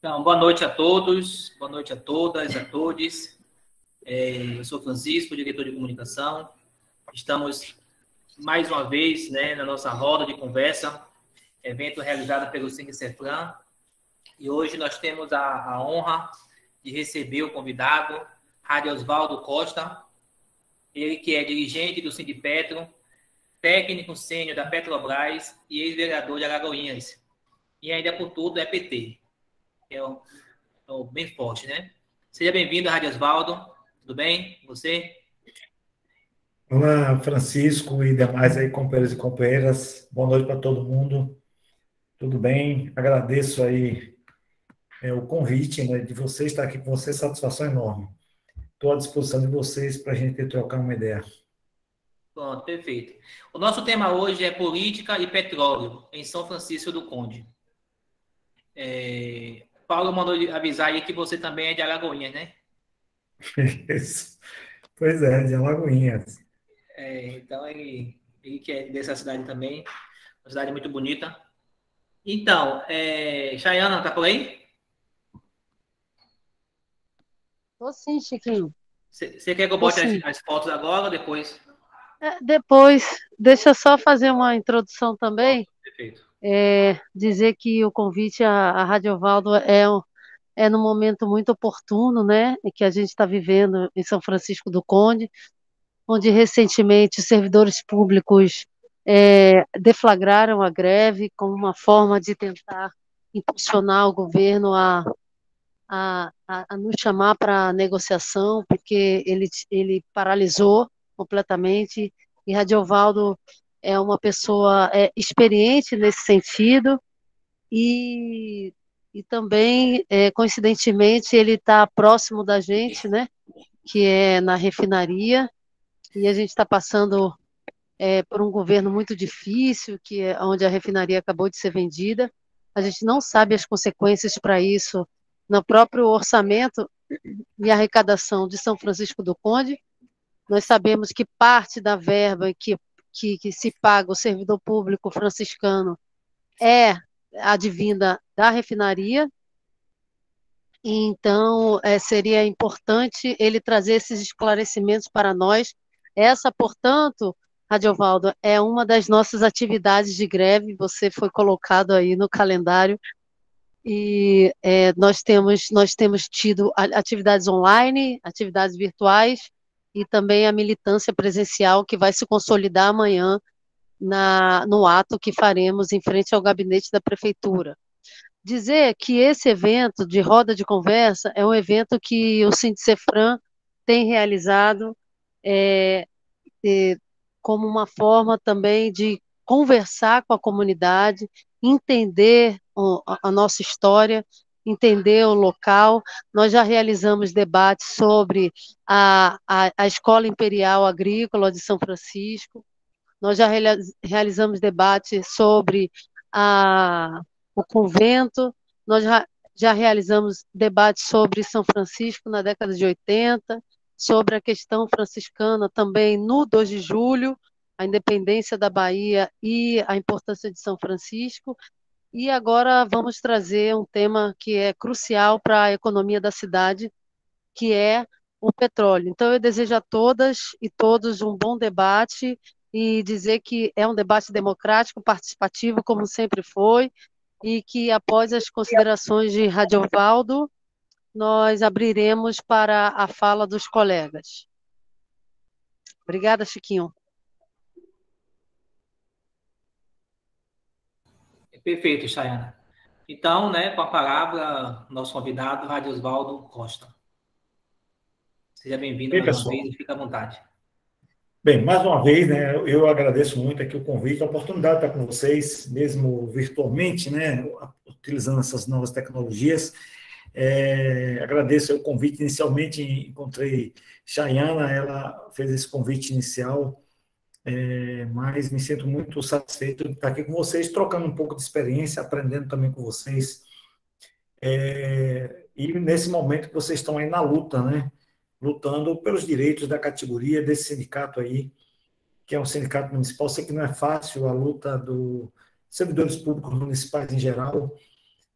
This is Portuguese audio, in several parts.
Então, boa noite a todos, boa noite a todas, a todos. Eu sou Francisco, diretor de comunicação. Estamos mais uma vez, na nossa roda de conversa, evento realizado pelo Cine Cefran. E hoje nós temos a honra de receber o convidado, Radiosvaldo Costa, ele que é dirigente do Sindipetro, técnico sênior da Petrobras e ex-vereador de Alagoinhas. E ainda por tudo é PT. É bem forte, né? Seja bem-vindo, Radiosvaldo. Tudo bem? Você? Olá, Francisco e demais aí, companheiros e companheiras. Boa noite para todo mundo. Tudo bem? Agradeço aí o convite, né, de vocês estar aqui com vocês, satisfação enorme. Estou à disposição de vocês para a gente trocar uma ideia. Pronto, perfeito. O nosso tema hoje é política e petróleo em São Francisco do Conde. Paulo mandou avisar aí que você também é de Alagoinhas, né? Isso. Pois é, de Alagoinhas. Então, ele que é dessa cidade também, uma cidade muito bonita. Então, Chayana, tá por aí? Tô sim, Chiquinho. Você quer que eu Tô bote sim. as fotos agora ou depois? Depois, deixa eu só fazer uma introdução também, Perfeito. dizer que o convite à Rádio Valdo é num momento muito oportuno, né, que a gente está vivendo em São Francisco do Conde, onde recentemente os servidores públicos deflagraram a greve como uma forma de tentar impulsionar o governo a nos chamar para negociação, porque ele paralisou completamente, e Radiovaldo é uma pessoa experiente nesse sentido, e, e também, coincidentemente, ele está próximo da gente, né, que é na refinaria, e a gente está passando por um governo muito difícil, que é onde a refinaria acabou de ser vendida. A gente não sabe as consequências para isso no próprio orçamento e arrecadação de São Francisco do Conde. Nós sabemos que parte da verba que se paga o servidor público franciscano é advinda da refinaria, então seria importante ele trazer esses esclarecimentos para nós. Essa, portanto, Radiovaldo, é uma das nossas atividades de greve, você foi colocado aí no calendário, e nós temos tido atividades online, atividades virtuais, e também a militância presencial, que vai se consolidar amanhã no ato que faremos em frente ao gabinete da prefeitura. Dizer que esse evento de roda de conversa é um evento que o Sindicefran tem realizado é, como uma forma também de conversar com a comunidade, entender a nossa história, entender o local. Nós já realizamos debates sobre a Escola Imperial Agrícola de São Francisco, nós já realizamos debates sobre o convento, nós já realizamos debates sobre São Francisco na década de 80, sobre a questão franciscana também no 2 de julho, a independência da Bahia e a importância de São Francisco. E agora vamos trazer um tema que é crucial para a economia da cidade, que é o petróleo. Então, eu desejo a todas e todos um bom debate e dizer que é um debate democrático, participativo, como sempre foi, e que após as considerações de Radiovaldo, nós abriremos para a fala dos colegas. Obrigada, Chiquinho. Perfeito, Chayana. Então, com a palavra, nosso convidado, Radiosvaldo Costa. Seja bem-vindo Bem, mais uma pessoal. vez e fique à vontade. Bem, mais uma vez, né, eu agradeço muito aqui o convite, a oportunidade de estar com vocês, mesmo virtualmente, né, utilizando essas novas tecnologias. Agradeço o convite. Inicialmente encontrei Chayana, ela fez esse convite inicial, mas me sinto muito satisfeito de estar aqui com vocês, trocando um pouco de experiência, aprendendo também com vocês. E nesse momento que vocês estão aí na luta, né? Lutando pelos direitos da categoria desse sindicato aí, que é um sindicato municipal. Sei que não é fácil a luta dos servidores públicos municipais em geral,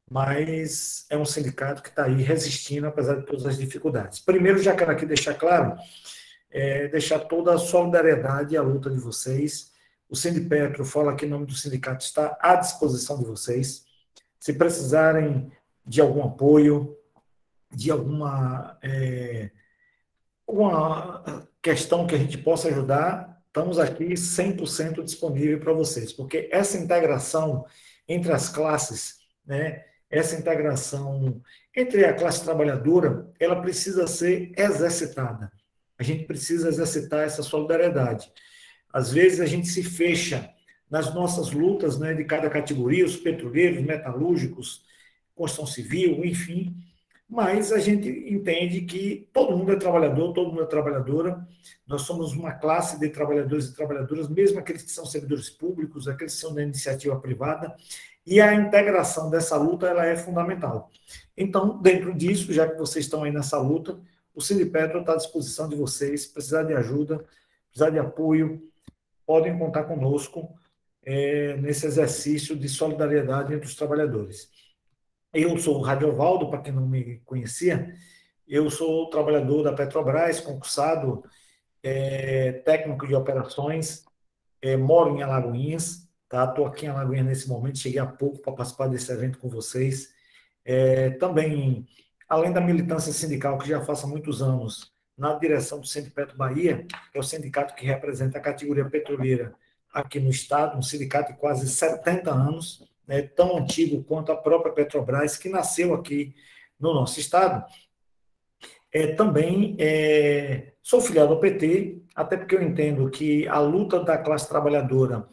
mas é um sindicato que está aí resistindo, apesar de todas as dificuldades. Primeiro, já quero aqui deixar claro, deixar toda a solidariedade e a luta de vocês. O Sindipetro fala que o nome do sindicato está à disposição de vocês. Se precisarem de algum apoio, de alguma questão que a gente possa ajudar, estamos aqui 100% disponível para vocês, porque essa integração entre as classes, né, essa integração entre a classe trabalhadora, ela precisa ser exercitada. A gente precisa exercitar essa solidariedade. Às vezes a gente se fecha nas nossas lutas, né, de cada categoria, os petroleiros, metalúrgicos, construção civil, enfim, mas a gente entende que todo mundo é trabalhador, todo mundo é trabalhadora, nós somos uma classe de trabalhadores e trabalhadoras, mesmo aqueles que são servidores públicos, aqueles que são da iniciativa privada, e a integração dessa luta ela é fundamental. Então, dentro disso, já que vocês estão aí nessa luta, o Sindipetro está à disposição de vocês, precisar de ajuda, precisar de apoio, podem contar conosco nesse exercício de solidariedade entre os trabalhadores. Eu sou o Radiovaldo, para quem não me conhecia, eu sou trabalhador da Petrobras, concursado, técnico de operações, moro em Alagoinhas, tá? Estou aqui em Alagoinhas nesse momento, cheguei há pouco para participar desse evento com vocês. Também, além da militância sindical, que já faço há muitos anos, na direção do Sindipetro Bahia, que é o sindicato que representa a categoria petroleira aqui no estado, um sindicato de quase 70 anos, né, tão antigo quanto a própria Petrobras, que nasceu aqui no nosso estado. Também sou filiado ao PT, até porque eu entendo que a luta da classe trabalhadora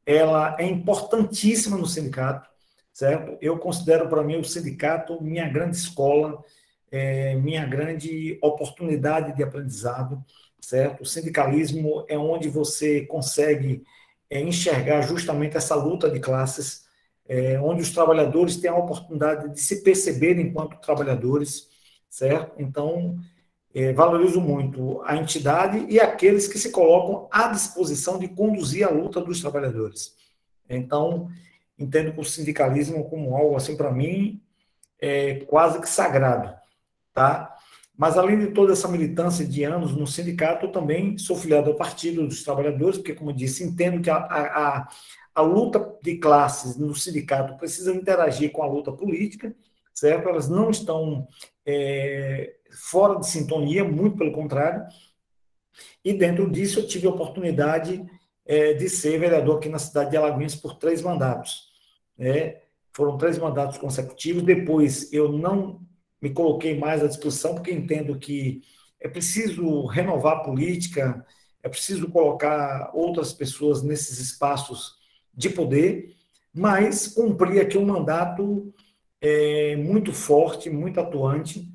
ela é importantíssima no sindicato, certo? Eu considero para mim o sindicato minha grande escola, minha grande oportunidade de aprendizado, certo? O sindicalismo é onde você consegue enxergar justamente essa luta de classes, onde os trabalhadores têm a oportunidade de se perceber enquanto trabalhadores, certo? Então, valorizo muito a entidade e aqueles que se colocam à disposição de conduzir a luta dos trabalhadores. Então, entendo o sindicalismo como algo, assim, para mim, quase que sagrado, tá? Mas, além de toda essa militância de anos no sindicato, eu também sou filiado ao Partido dos Trabalhadores, porque, como eu disse, entendo que a luta de classes no sindicato precisa interagir com a luta política, certo? Elas não estão fora de sintonia, muito pelo contrário. E, dentro disso, eu tive a oportunidade de ser vereador aqui na cidade de Alagoinhas por 3 mandatos. Foram 3 mandatos consecutivos. Depois, eu não me coloquei mais à disposição, porque entendo que é preciso renovar a política, é preciso colocar outras pessoas nesses espaços de poder, mas cumpri aqui um mandato muito forte, muito atuante.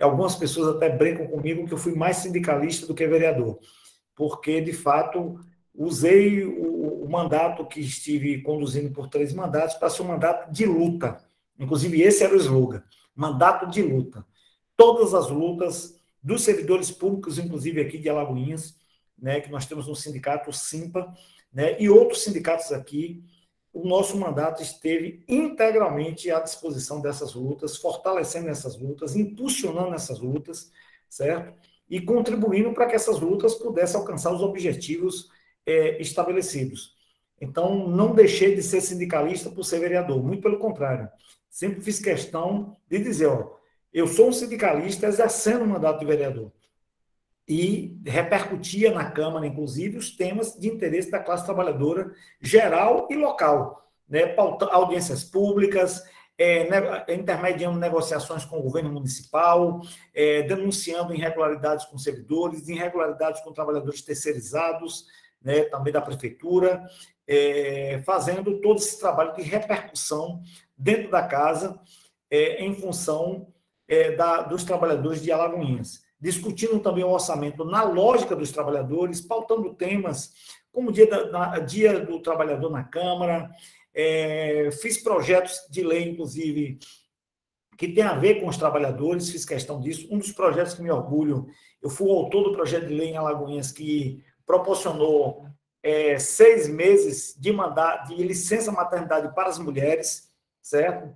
Algumas pessoas até brincam comigo que eu fui mais sindicalista do que vereador, porque, de fato, usei o mandato que estive conduzindo por 3 mandatos para ser um mandato de luta. Inclusive, esse era o slogan, mandato de luta. Todas as lutas dos servidores públicos, inclusive aqui de Alagoinhas, né, que nós temos um sindicato, o SIMPA, né, e outros sindicatos aqui, o nosso mandato esteve integralmente à disposição dessas lutas, fortalecendo essas lutas, impulsionando essas lutas, certo? E contribuindo para que essas lutas pudessem alcançar os objetivos estabelecidos. Então, não deixei de ser sindicalista por ser vereador, muito pelo contrário. Sempre fiz questão de dizer, eu sou um sindicalista exercendo o mandato de vereador. E repercutia na Câmara, inclusive, os temas de interesse da classe trabalhadora geral e local, né? Audiências públicas, intermediando negociações com o governo municipal, denunciando irregularidades com servidores, irregularidades com trabalhadores terceirizados, né, também da prefeitura, fazendo todo esse trabalho de repercussão dentro da casa, em função dos trabalhadores de Alagoinhas. Discutindo também o orçamento na lógica dos trabalhadores, pautando temas como Dia do Trabalhador na Câmara, fiz projetos de lei, inclusive, que tem a ver com os trabalhadores, fiz questão disso. Um dos projetos que me orgulho, eu fui o autor do projeto de lei em Alagoinhas que proporcionou 6 meses de licença maternidade para as mulheres, certo?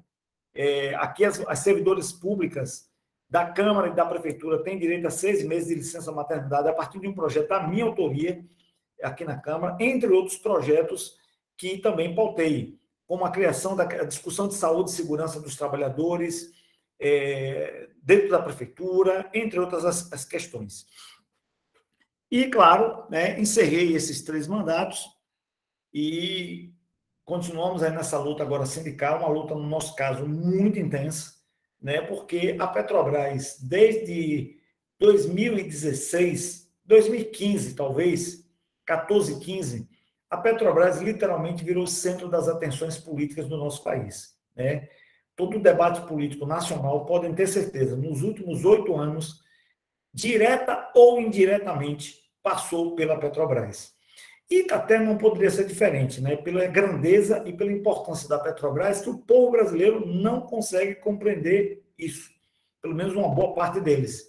Aqui as servidoras públicas da Câmara e da Prefeitura têm direito a 6 meses de licença maternidade a partir de um projeto da minha autoria aqui na Câmara, entre outros projetos que também pautei, como a criação da discussão de saúde e segurança dos trabalhadores dentro da Prefeitura, entre outras as questões. E, claro, né, encerrei esses 3 mandatos e continuamos aí nessa luta agora sindical, uma luta, no nosso caso, muito intensa, né, porque a Petrobras, desde 2016, 2015, talvez, 14, 15, a Petrobras literalmente virou o centro das atenções políticas do nosso país, né? Todo o debate político nacional, podem ter certeza, nos últimos 8 anos, direta ou indiretamente, passou pela Petrobras. E até não poderia ser diferente, né? Pela grandeza e pela importância da Petrobras, que o povo brasileiro não consegue compreender isso, pelo menos uma boa parte deles.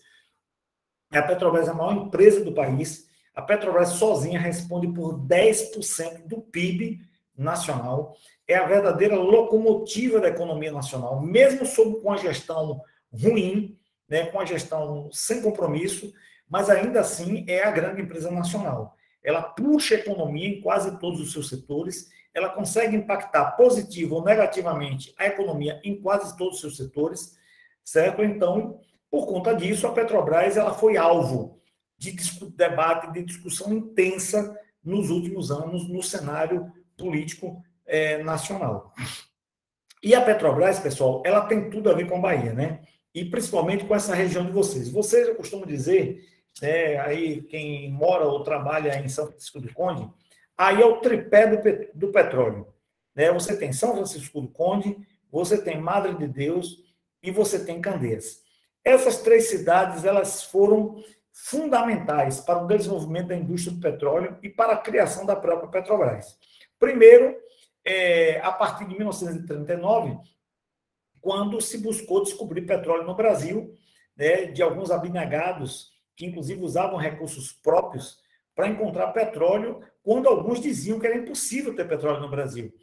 A Petrobras é a maior empresa do país. A Petrobras sozinha responde por 10% do PIB nacional. É a verdadeira locomotiva da economia nacional, mesmo com a gestão ruim, né, com a gestão sem compromisso, mas ainda assim é a grande empresa nacional. Ela puxa a economia em quase todos os seus setores, ela consegue impactar positivo ou negativamente a economia em quase todos os seus setores, certo? Então, por conta disso, a Petrobras ela foi alvo de debate, de discussão intensa nos últimos anos no cenário político nacional. E a Petrobras, pessoal, ela tem tudo a ver com a Bahia, né? E principalmente com essa região de vocês. Vocês, eu costumo dizer, aí quem mora ou trabalha em São Francisco do Conde, aí é o tripé do petróleo, né? Você tem São Francisco do Conde, você tem Madre de Deus e você tem Candeias. Essas 3 cidades, elas foram fundamentais para o desenvolvimento da indústria do petróleo e para a criação da própria Petrobras. Primeiro, a partir de 1939, quando se buscou descobrir petróleo no Brasil, né, de alguns abnegados que, inclusive, usavam recursos próprios para encontrar petróleo, quando alguns diziam que era impossível ter petróleo no Brasil.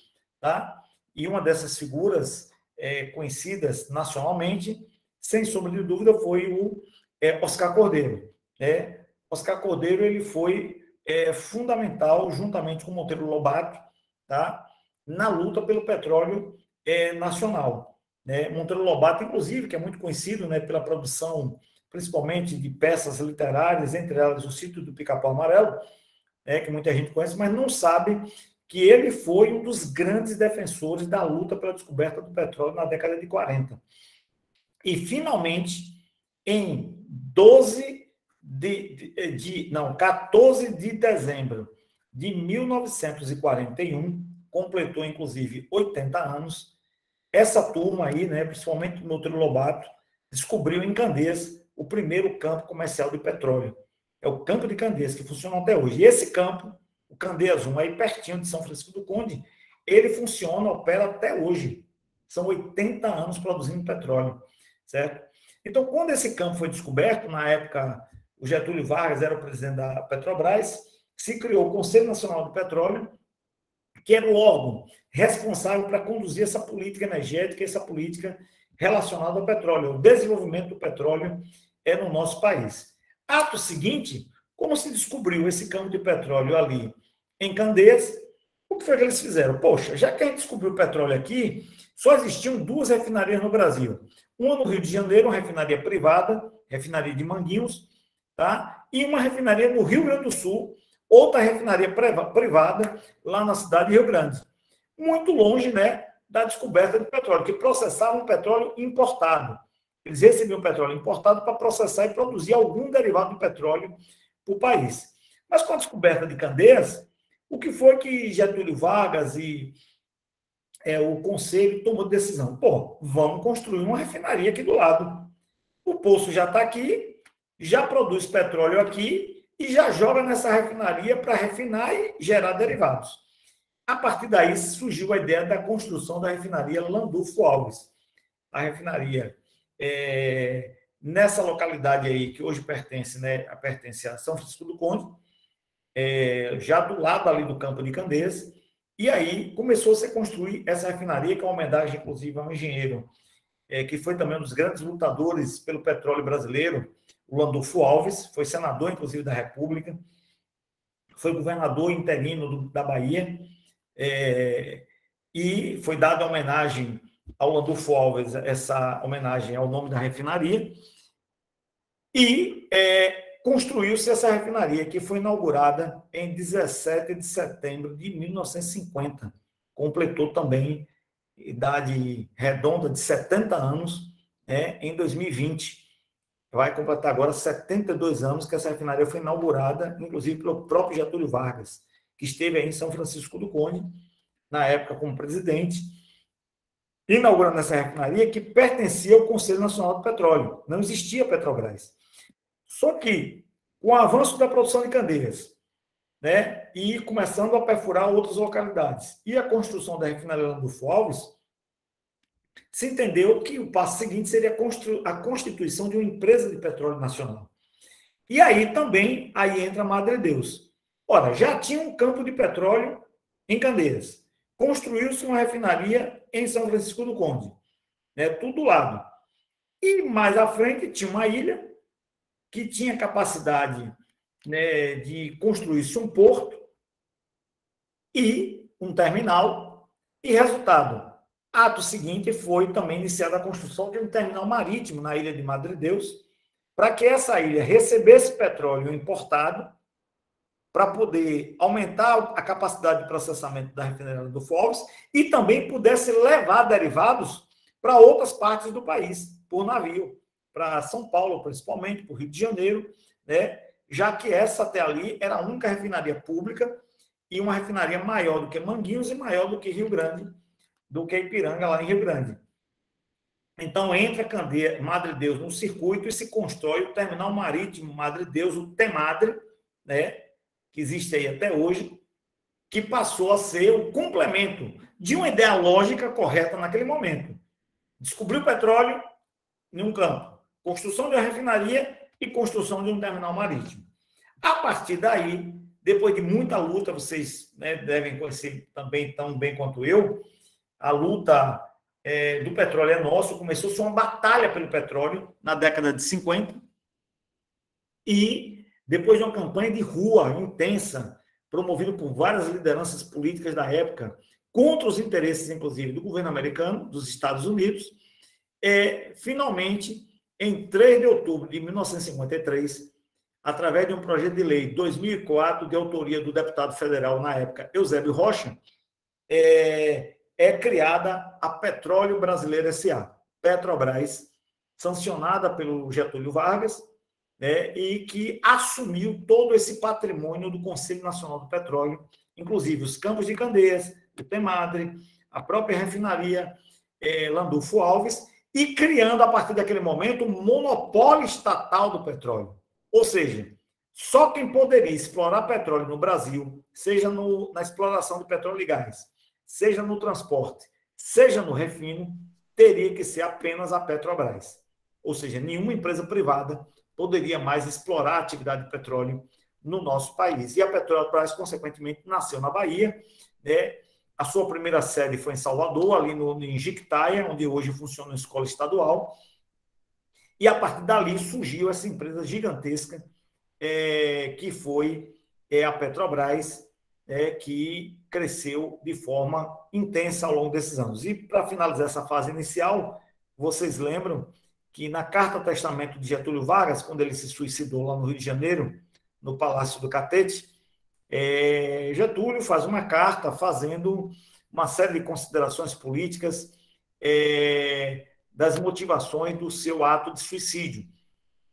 Tá? E uma dessas figuras conhecidas nacionalmente, sem sombra de dúvida, foi o Oscar Cordeiro. Oscar Cordeiro ele foi fundamental, juntamente com Monteiro Lobato, tá? Na luta pelo petróleo nacional. Né? Monteiro Lobato, inclusive, que é muito conhecido, né, pela produção, principalmente de peças literárias, entre elas o Sítio do Pica-Pau Amarelo, que muita gente conhece, mas não sabe que ele foi um dos grandes defensores da luta pela descoberta do petróleo na década de 40. E, finalmente, em 14 de dezembro de 1941, completou, inclusive, 80 anos, essa turma aí, né, principalmente o Monteiro Lobato, descobriu em Candeias o primeiro campo comercial de petróleo. É o Campo de Candeias, que funciona até hoje. E esse campo, o Candeias 1, aí pertinho de São Francisco do Conde, ele funciona, opera até hoje. São 80 anos produzindo petróleo, certo? Então, quando esse campo foi descoberto, na época, o Getúlio Vargas era o presidente da Petrobras, se criou o Conselho Nacional do Petróleo, que era o órgão responsável para conduzir essa política energética, essa política relacionada ao petróleo, o desenvolvimento do petróleo no nosso país. Ato seguinte, como se descobriu esse campo de petróleo ali em Candeias, o que foi que eles fizeram? Poxa, já que a gente descobriu o petróleo aqui, só existiam 2 refinarias no Brasil. Uma no Rio de Janeiro, uma refinaria privada, refinaria de Manguinhos, tá? E uma refinaria no Rio Grande do Sul, outra refinaria privada lá na cidade de Rio Grande. Muito longe, né, da descoberta de petróleo, que processavam petróleo importado. Eles recebiam petróleo importado para processar e produzir algum derivado do petróleo para o país. Mas com a descoberta de Candeias, o que foi que Getúlio Vargas e o Conselho tomou decisão? Pô, vamos construir uma refinaria aqui do lado. O poço já está aqui, já produz petróleo aqui e já joga nessa refinaria para refinar e gerar derivados. A partir daí surgiu a ideia da construção da refinaria Landulfo Alves. A refinaria nessa localidade aí, que hoje pertence a São Francisco do Conde, já do lado ali do Campo de Candeias, e aí começou-se a construir essa refinaria, que é uma homenagem, inclusive, a um engenheiro que foi também um dos grandes lutadores pelo petróleo brasileiro, o Landulfo Alves, foi senador, inclusive, da República, foi governador interino da Bahia, e foi dada homenagem ao Landulfo Alves, essa homenagem ao nome da refinaria, e construiu-se essa refinaria, que foi inaugurada em 17 de setembro de 1950. Completou também idade redonda de 70 anos, em 2020. Vai completar agora 72 anos que essa refinaria foi inaugurada, inclusive pelo próprio Getúlio Vargas, que esteve aí em São Francisco do Conde, na época como presidente, inaugurando essa refinaria que pertencia ao Conselho Nacional do Petróleo. Não existia Petrobras. Só que, com o avanço da produção de candeias, e começando a perfurar outras localidades, e a construção da refinaria Landulfo Alves, se entendeu que o passo seguinte seria a constituição de uma empresa de petróleo nacional. E aí também entra a Madre Deus. Ora, já tinha um campo de petróleo em Candeias. Construiu-se uma refinaria em São Francisco do Conde. Tudo do lado. E mais à frente tinha uma ilha que tinha capacidade de construir-se um porto e um terminal. E resultado, ato seguinte foi também iniciada a construção de um terminal marítimo na ilha de Madre Deus, para que essa ilha recebesse petróleo importado, para poder aumentar a capacidade de processamento da refinaria do Alves e também pudesse levar derivados para outras partes do país, por navio, para São Paulo, principalmente, para o Rio de Janeiro, já que essa até ali era a única refinaria pública e uma refinaria maior do que Manguinhos e maior do que Rio Grande, do que Ipiranga, lá em Rio Grande. Então, entra Madre Deus no circuito e se constrói o terminal marítimo Madre Deus, o TEMADRE, que existe aí até hoje, que passou a ser o complemento de uma ideia lógica correta naquele momento. Descobrir o petróleo em um campo, construção de uma refinaria e construção de um terminal marítimo. A partir daí, depois de muita luta, vocês devem conhecer também tão bem quanto eu, a luta do petróleo é nosso, começou-se uma batalha pelo petróleo na década de 50 e depois de uma campanha de rua intensa, promovida por várias lideranças políticas da época, contra os interesses, inclusive, do governo americano, dos Estados Unidos, finalmente, em 3 de outubro de 1953, através de um projeto de lei 2004, de autoria do deputado federal, na época, Eusébio Rocha, criada a Petróleo Brasileiro S.A., Petrobras, sancionada pelo Getúlio Vargas, e que assumiu todo esse patrimônio do Conselho Nacional do Petróleo, inclusive os campos de Candeias, o TEMADRE, a própria refinaria Landulfo Alves, e criando, a partir daquele momento, um monopólio estatal do petróleo. Ou seja, só quem poderia explorar petróleo no Brasil, seja na exploração de petróleo e gás, seja no transporte, seja no refino, teria que ser apenas a Petrobras. Ou seja, nenhuma empresa privada poderia mais explorar a atividade de petróleo no nosso país. E a Petrobras, consequentemente, nasceu na Bahia. A sua primeira sede foi em Salvador, ali em Jequitaia, onde hoje funciona uma escola estadual. E a partir dali surgiu essa empresa gigantesca, que foi a Petrobras, que cresceu de forma intensa ao longo desses anos. E, para finalizar essa fase inicial, vocês lembram que na Carta Testamento de Getúlio Vargas, quando ele se suicidou lá no Rio de Janeiro, no Palácio do Catete, Getúlio faz uma carta fazendo uma série de considerações políticas das motivações do seu ato de suicídio.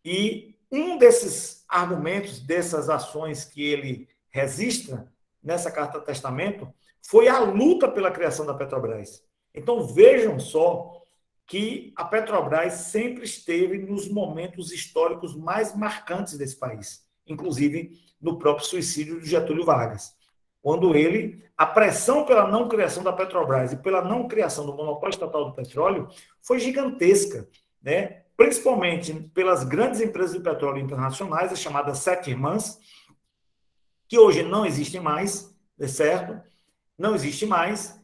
E um desses argumentos, dessas ações que ele registra nessa Carta Testamento, foi a luta pela criação da Petrobras. Então, vejam só que a Petrobras sempre esteve nos momentos históricos mais marcantes desse país, inclusive no próprio suicídio de Getúlio Vargas, quando a pressão pela não criação da Petrobras e pela não criação do monopólio estatal do petróleo foi gigantesca, principalmente pelas grandes empresas de petróleo internacionais, as chamadas Sete Irmãs, que hoje não existem mais, certo? Não existe mais,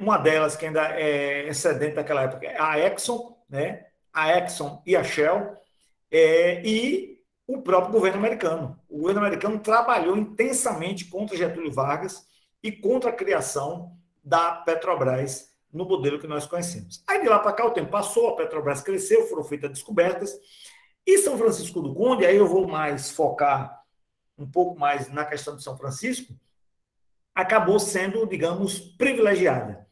uma delas que ainda é excedente daquela época é a Exxon, né? A Exxon e a Shell, e o próprio governo americano. O governo americano trabalhou intensamente contra Getúlio Vargas e contra a criação da Petrobras no modelo que nós conhecemos. Aí de lá para cá o tempo passou, a Petrobras cresceu, foram feitas descobertas, e São Francisco do Conde, aí eu vou mais focar um pouco mais na questão de São Francisco, acabou sendo, digamos, privilegiada.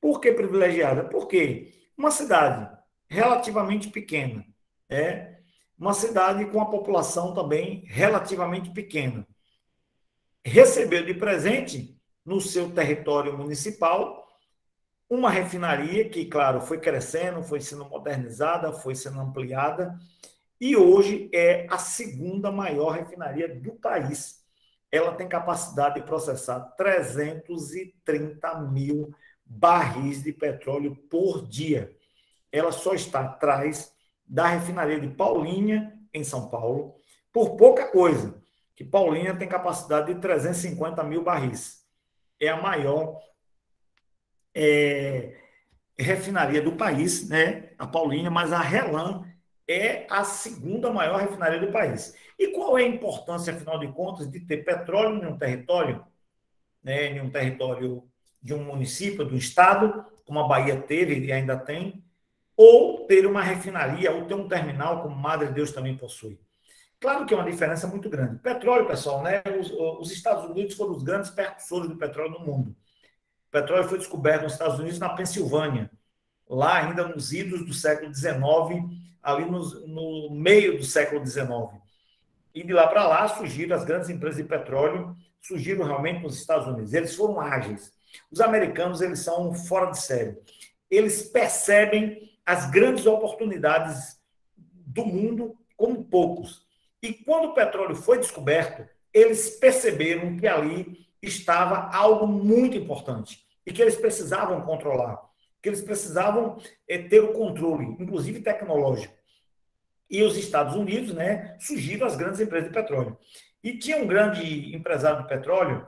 Por que privilegiada? Porque uma cidade relativamente pequena, uma cidade com a população também relativamente pequena, recebeu de presente no seu território municipal uma refinaria que, claro, foi crescendo, foi sendo modernizada, foi sendo ampliada, e hoje é a segunda maior refinaria do país. Ela tem capacidade de processar 330 mil barris de petróleo por dia. Ela só está atrás da refinaria de Paulínia, em São Paulo, por pouca coisa, que Paulínia tem capacidade de 350 mil barris. É a maior refinaria do país, né? A Paulínia, mas a RLAM é a segunda maior refinaria do país. E qual é a importância, afinal de contas, de ter petróleo em um território, né, em um território de um município, do estado, como a Bahia teve e ainda tem, ou ter uma refinaria, ou ter um terminal, como Madre Deus também possui? Claro que é uma diferença muito grande. Petróleo, pessoal, né? Os Estados Unidos foram os grandes percussores do petróleo no mundo. O petróleo foi descoberto nos Estados Unidos, na Pensilvânia, lá ainda nos idos do século XIX, ali no meio do século XIX. E de lá para lá surgiram as grandes empresas de petróleo, surgiram realmente nos Estados Unidos. Eles foram ágeis. Os americanos, eles são fora de série. Eles percebem as grandes oportunidades do mundo como poucos. E quando o petróleo foi descoberto, eles perceberam que ali estava algo muito importante e que eles precisavam controlar, que eles precisavam ter o controle, inclusive tecnológico. E os Estados Unidos, né, surgiram as grandes empresas de petróleo. E tinha um grande empresário de petróleo,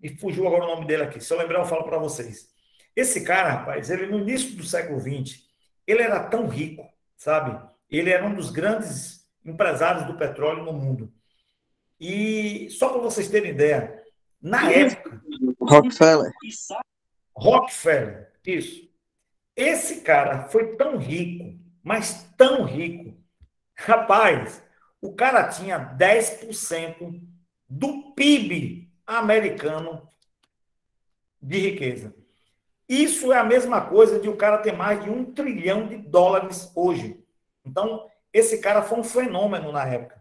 e fugiu agora o nome dele aqui, se eu lembrar eu falo para vocês. Esse cara, rapaz, ele no início do século XX, ele era tão rico, sabe? Ele era um dos grandes empresários do petróleo no mundo. E só para vocês terem ideia, na época... Rockefeller, isso. Esse cara foi tão rico, mas tão rico. Rapaz, o cara tinha 10% do PIB americano de riqueza. Isso é a mesma coisa de o cara ter mais de $1 trilhão hoje. Então, esse cara foi um fenômeno na época.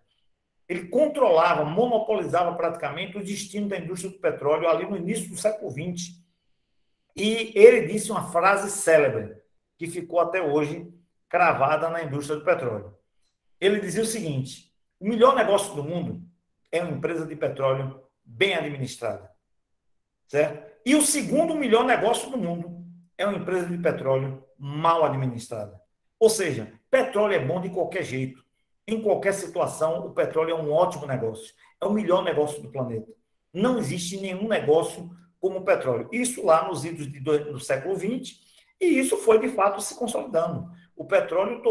Ele controlava, monopolizava praticamente o destino da indústria do petróleo ali no início do século XX. E ele disse uma frase célebre, que ficou até hoje cravada na indústria do petróleo. Ele dizia o seguinte: o melhor negócio do mundo é uma empresa de petróleo bem administrada. Certo? E o segundo melhor negócio do mundo é uma empresa de petróleo mal administrada. Ou seja, petróleo é bom de qualquer jeito. Em qualquer situação, o petróleo é um ótimo negócio. É o melhor negócio do planeta. Não existe nenhum negócio como o petróleo. Isso lá nos idos do século XX, e isso foi, de fato, se consolidando. O petróleo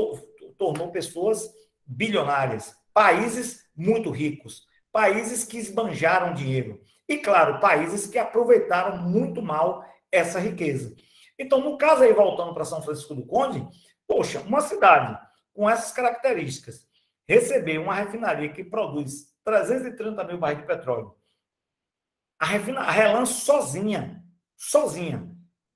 tornou pessoas bilionárias, países muito ricos, países que esbanjaram dinheiro. E, claro, países que aproveitaram muito mal essa riqueza. Então, no caso aí, voltando para São Francisco do Conde, poxa, uma cidade com essas características, receber uma refinaria que produz 330 mil barris de petróleo, a RLAM sozinha,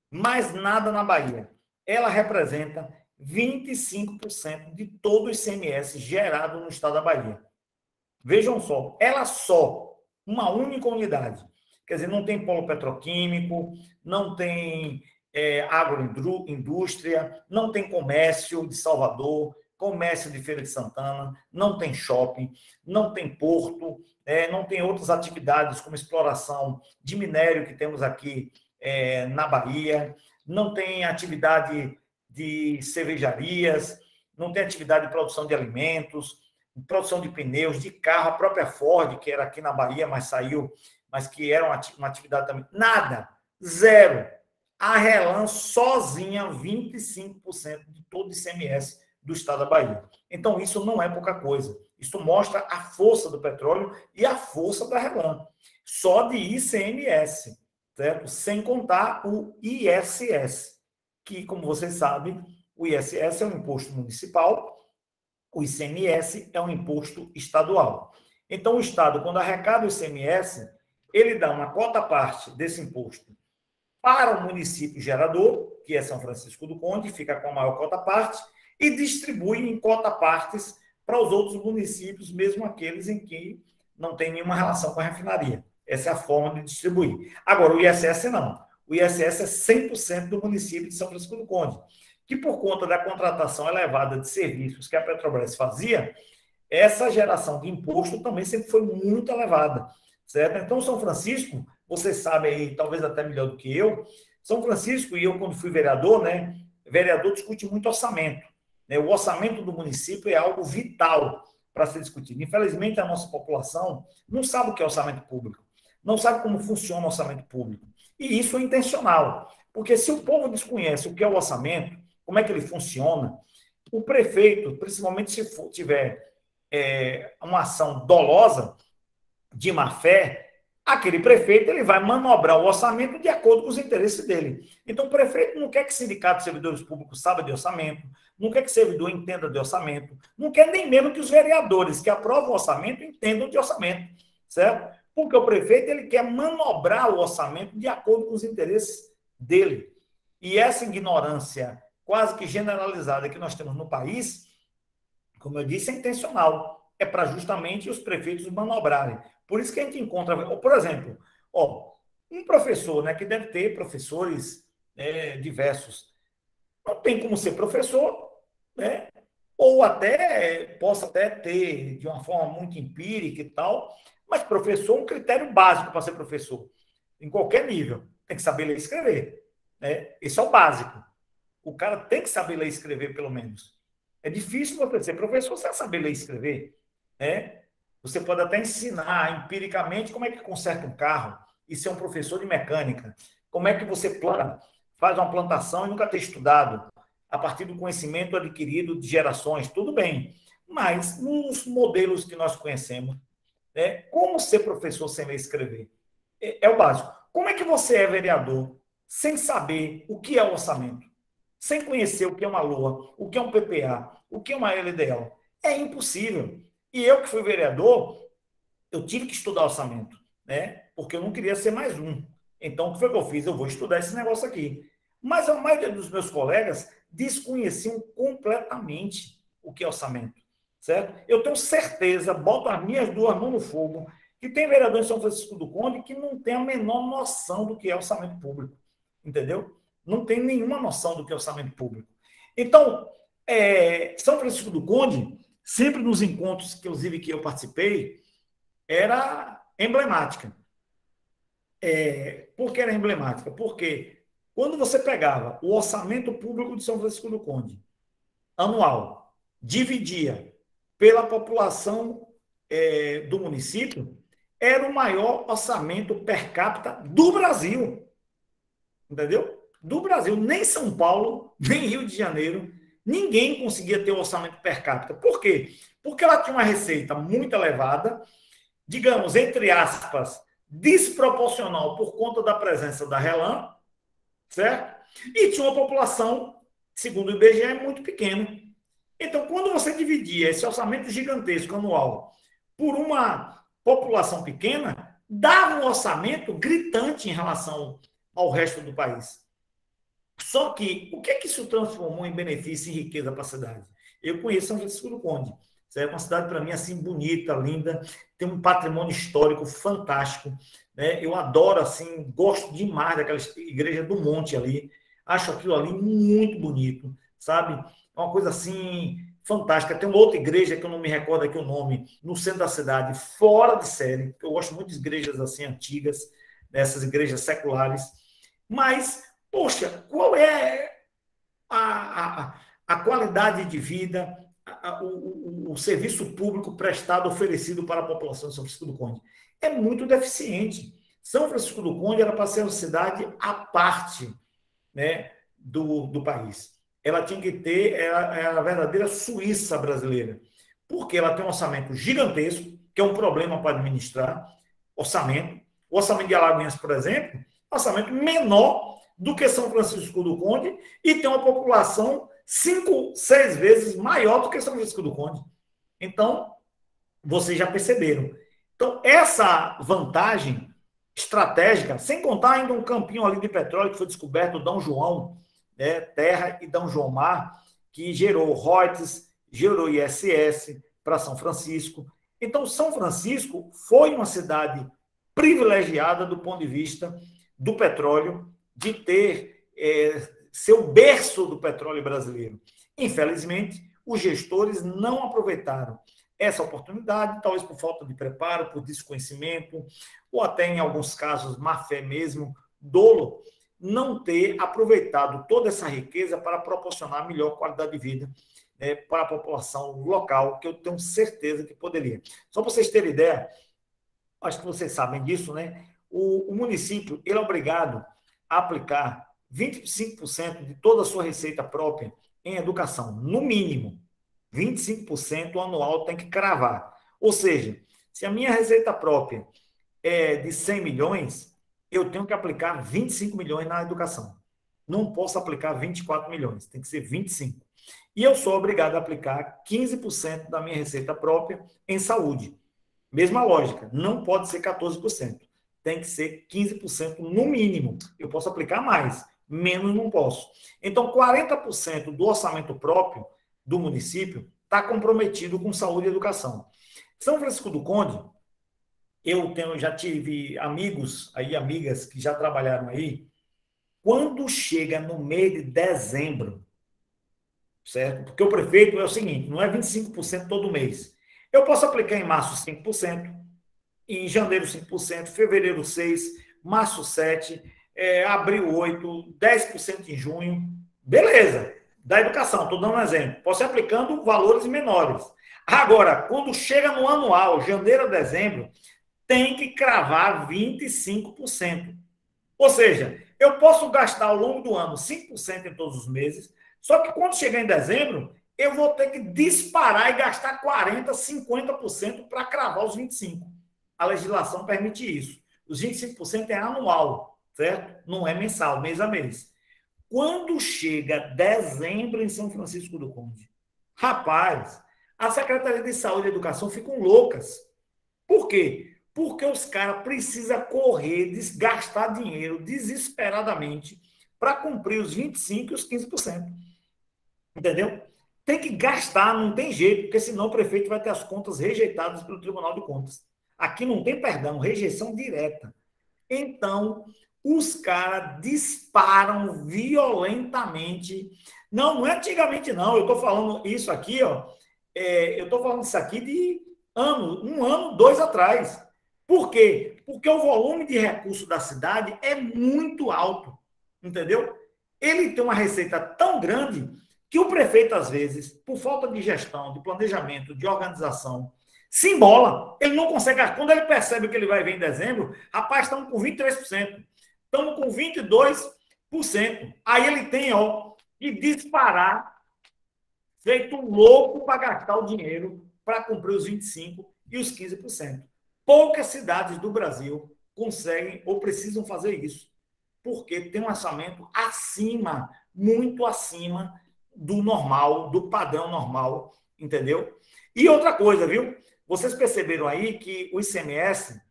mais nada na Bahia, ela representa 25% de todo o ICMS gerado no estado da Bahia. Vejam só, ela só, uma única unidade, quer dizer, não tem polo petroquímico, não tem agroindústria, não tem comércio de Salvador, comércio de Feira de Santana, não tem shopping, não tem porto, não tem outras atividades como exploração de minério que temos aqui na Bahia, não tem atividade de cervejarias, não tem atividade de produção de alimentos, produção de pneus, de carro, a própria Ford, que era aqui na Bahia, mas saiu mas que era uma atividade também. Nada. Zero. A RELAM sozinha, 25% de todo o ICMS do estado da Bahia. Então, isso não é pouca coisa. Isso mostra a força do petróleo e a força da RELAM. Só de ICMS, certo? Sem contar o ISS, que, como vocês sabem, o ISS é um imposto municipal, o ICMS é um imposto estadual. Então, o Estado, quando arrecada o ICMS, ele dá uma quota-parte desse imposto para o município gerador, que é São Francisco do Conde, fica com a maior quota-parte, e distribui em quota-partes para os outros municípios, mesmo aqueles em que não tem nenhuma relação com a refinaria. Essa é a forma de distribuir. Agora, o ISS não. O ISS é 100% do município de São Francisco do Conde, que por conta da contratação elevada de serviços que a Petrobras fazia, essa geração de imposto também sempre foi muito elevada, certo? Então, São Francisco, vocês sabem aí, talvez até melhor do que eu, São Francisco, e eu quando fui vereador, né, vereador discute muito orçamento, né? O orçamento do município é algo vital para ser discutido. Infelizmente, a nossa população não sabe o que é orçamento público, não sabe como funciona o orçamento público. E isso é intencional, porque se o povo desconhece o que é o orçamento, como é que ele funciona, o prefeito, principalmente se tiver uma ação dolosa, de má fé, aquele prefeito ele vai manobrar o orçamento de acordo com os interesses dele. Então, o prefeito não quer que o sindicato de servidores públicos saiba de orçamento, não quer que o servidor entenda de orçamento, não quer nem mesmo que os vereadores que aprovam o orçamento entendam de orçamento, certo? Porque o prefeito ele quer manobrar o orçamento de acordo com os interesses dele. E essa ignorância quase que generalizada que nós temos no país, como eu disse, é intencional. É para justamente os prefeitos manobrarem. Por isso que a gente encontra, por exemplo, um professor, né, que deve ter professores diversos, não tem como ser professor, né, ou até possa até ter de uma forma muito empírica e tal, mas professor é um critério básico para ser professor, em qualquer nível. Tem que saber ler e escrever, né? Esse é o básico. O cara tem que saber ler e escrever, pelo menos. É difícil você ser professor sem saber ler e escrever. Você pode até ensinar empiricamente como é que conserta um carro e ser um professor de mecânica. Como é que você faz uma plantação e nunca ter estudado a partir do conhecimento adquirido de gerações. Tudo bem. Mas nos modelos que nós conhecemos, como ser professor sem ler e escrever? É o básico. Como é que você é vereador sem saber o que é o orçamento? Sem conhecer o que é uma LOA, o que é um PPA, o que é uma LDO? É impossível. E eu que fui vereador, eu tive que estudar orçamento, né? Porque eu não queria ser mais um. Então, o que foi que eu fiz? Eu vou estudar esse negócio aqui. Mas a maioria dos meus colegas desconheciam completamente o que é orçamento, certo? Eu tenho certeza, boto as minhas duas mãos no fogo, que tem vereador em São Francisco do Conde que não tem a menor noção do que é orçamento público, entendeu? Não tem nenhuma noção do que é orçamento público. Então, São Francisco do Conde, sempre nos encontros, inclusive, que eu participei, era emblemática. Por que era emblemática? Porque quando você pegava o orçamento público de São Francisco do Conde, anual, dividia pela população do município, era o maior orçamento per capita do Brasil. Entendeu? Do Brasil. Nem São Paulo, nem Rio de Janeiro, ninguém conseguia ter um orçamento per capita. Por quê? Porque ela tinha uma receita muito elevada, digamos, entre aspas, desproporcional por conta da presença da RELAM, certo? E tinha uma população, segundo o IBGE, muito pequena. Então, quando você dividia esse orçamento gigantesco anual por uma população pequena, dava um orçamento gritante em relação ao resto do país. Só que, o que é que isso transformou em benefício e riqueza para a cidade? Eu conheço São Francisco do Conde. É uma cidade, para mim, assim, bonita, linda, tem um patrimônio histórico fantástico, né? Eu adoro, assim, gosto demais daquela igreja do Monte ali, acho aquilo ali muito bonito, sabe? É uma coisa, assim, fantástica. Tem uma outra igreja, que eu não me recordo aqui o nome, no centro da cidade, fora de série, eu gosto muito de igrejas, assim, antigas, dessas igrejas seculares, mas, poxa, qual é a qualidade de vida, o serviço público prestado, oferecido para a população de São Francisco do Conde? É muito deficiente. São Francisco do Conde era para ser uma cidade à parte, né, do país. Ela tinha que ter, era a verdadeira Suíça brasileira, porque ela tem um orçamento gigantesco, que é um problema para administrar, orçamento. O orçamento de Alagoinhas, por exemplo, orçamento menor do que São Francisco do Conde e tem uma população 5, 6 vezes maior do que São Francisco do Conde. Então, vocês já perceberam. Então, essa vantagem estratégica, sem contar ainda um campinho ali de petróleo que foi descoberto, o Dom João, né, Terra e Dom João Mar, que gerou royalties, gerou ISS para São Francisco. Então, São Francisco foi uma cidade privilegiada do ponto de vista do petróleo, de ter seu berço do petróleo brasileiro. Infelizmente, os gestores não aproveitaram essa oportunidade, talvez por falta de preparo, por desconhecimento, ou até, em alguns casos, má fé mesmo, dolo, não ter aproveitado toda essa riqueza para proporcionar melhor qualidade de vida para a população local, que eu tenho certeza que poderia. Só para vocês terem ideia, acho que vocês sabem disso, né? O município ele é obrigado a aplicar 25% de toda a sua receita própria em educação, no mínimo. 25% anual tem que cravar. Ou seja, se a minha receita própria é de 100 milhões, eu tenho que aplicar 25 milhões na educação. Não posso aplicar 24 milhões, tem que ser 25. E eu sou obrigado a aplicar 15% da minha receita própria em saúde. Mesma lógica, não pode ser 14%. Tem que ser 15% no mínimo. Eu posso aplicar mais, menos não posso. Então, 40% do orçamento próprio do município está comprometido com saúde e educação. São Francisco do Conde, já tive amigos, amigas que já trabalharam aí, quando chega no mês de dezembro, certo? Porque o prefeito é o seguinte, não é 25% todo mês. Eu posso aplicar em março 5%, em janeiro 5%, fevereiro 6%, março 7%, abril 8%, 10% em junho. Beleza, da educação, estou dando um exemplo. Posso ir aplicando valores menores. Agora, quando chega no anual, janeiro a dezembro, tem que cravar 25%. Ou seja, eu posso gastar ao longo do ano 5% em todos os meses, só que quando chegar em dezembro, eu vou ter que disparar e gastar 40%, 50% para cravar os 25%. A legislação permite isso. Os 25% é anual, certo? Não é mensal, mês a mês. Quando chega dezembro em São Francisco do Conde, rapaz, a Secretaria de Saúde e Educação ficam loucas. Por quê? Porque os caras precisam correr, gastar dinheiro desesperadamente para cumprir os 25% e os 15%. Entendeu? Tem que gastar, não tem jeito, porque senão o prefeito vai ter as contas rejeitadas pelo Tribunal de Contas. Aqui não tem perdão, rejeição direta. Então, os caras disparam violentamente. Não é antigamente, não. Eu estou falando isso aqui, ó. Eu estou falando isso aqui de um ano, 2 atrás. Por quê? Porque o volume de recursos da cidade é muito alto. Entendeu? Ele tem uma receita tão grande que o prefeito, às vezes, por falta de gestão, de planejamento, de organização, se embola. Ele não consegue. Quando ele percebe que ele vai ver em dezembro, rapaz, estamos com 23%. Estamos com 22%. Aí ele tem, que disparar, feito um louco para gastar o dinheiro para cumprir os 25% e os 15%. Poucas cidades do Brasil conseguem ou precisam fazer isso, porque tem um orçamento acima, muito acima do normal, do padrão normal, entendeu? E outra coisa, viu? Vocês perceberam aí que o ICMS,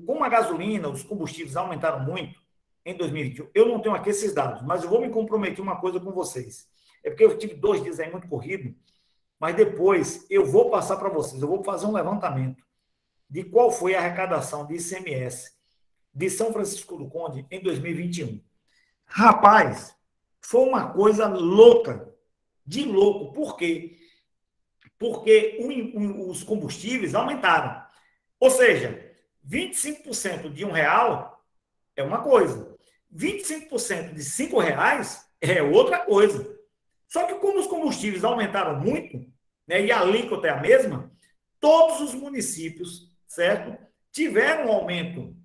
como a gasolina, os combustíveis aumentaram muito em 2021. Eu não tenho aqui esses dados, mas eu vou me comprometer uma coisa com vocês. É porque eu tive 2 dias aí muito corrido, mas depois eu vou passar para vocês, eu vou fazer um levantamento de qual foi a arrecadação de ICMS de São Francisco do Conde em 2021. Rapaz, foi uma coisa louca, de louco. Por quê? Porque os combustíveis aumentaram. Ou seja, 25% de R$1 é uma coisa. 25% de R$5 é outra coisa. Só que como os combustíveis aumentaram muito, né, e a alíquota é a mesma, todos os municípios, certo, tiveram um aumento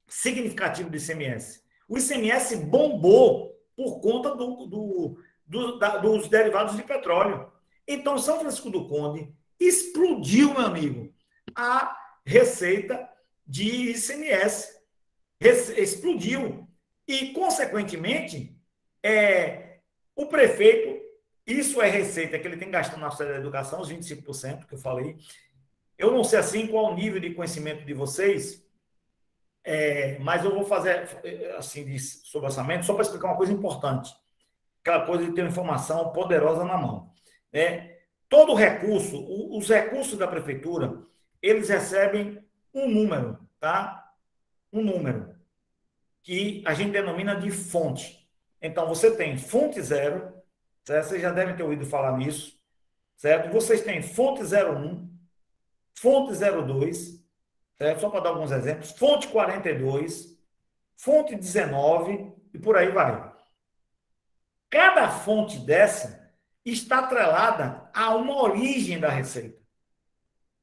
significativo do ICMS. O ICMS bombou por conta dos derivados de petróleo. Então, São Francisco do Conde explodiu, meu amigo, a receita de ICMS. Explodiu. E, consequentemente, o prefeito, isso é receita que ele tem gastado na área da educação, os 25% que eu falei. Eu não sei assim qual o nível de conhecimento de vocês, mas eu vou fazer assim sobre orçamento só para explicar uma coisa importante. Aquela coisa de ter uma informação poderosa na mão. Todo recurso, os recursos da prefeitura, eles recebem um número, tá? Um número que a gente denomina de fonte. Então, você tem fonte 0, certo? Vocês já devem ter ouvido falar nisso, certo? Vocês têm fonte 01, fonte 02, certo? Só para dar alguns exemplos, fonte 42, fonte 19 e por aí vai. Cada fonte dessa está atrelada a uma origem da receita.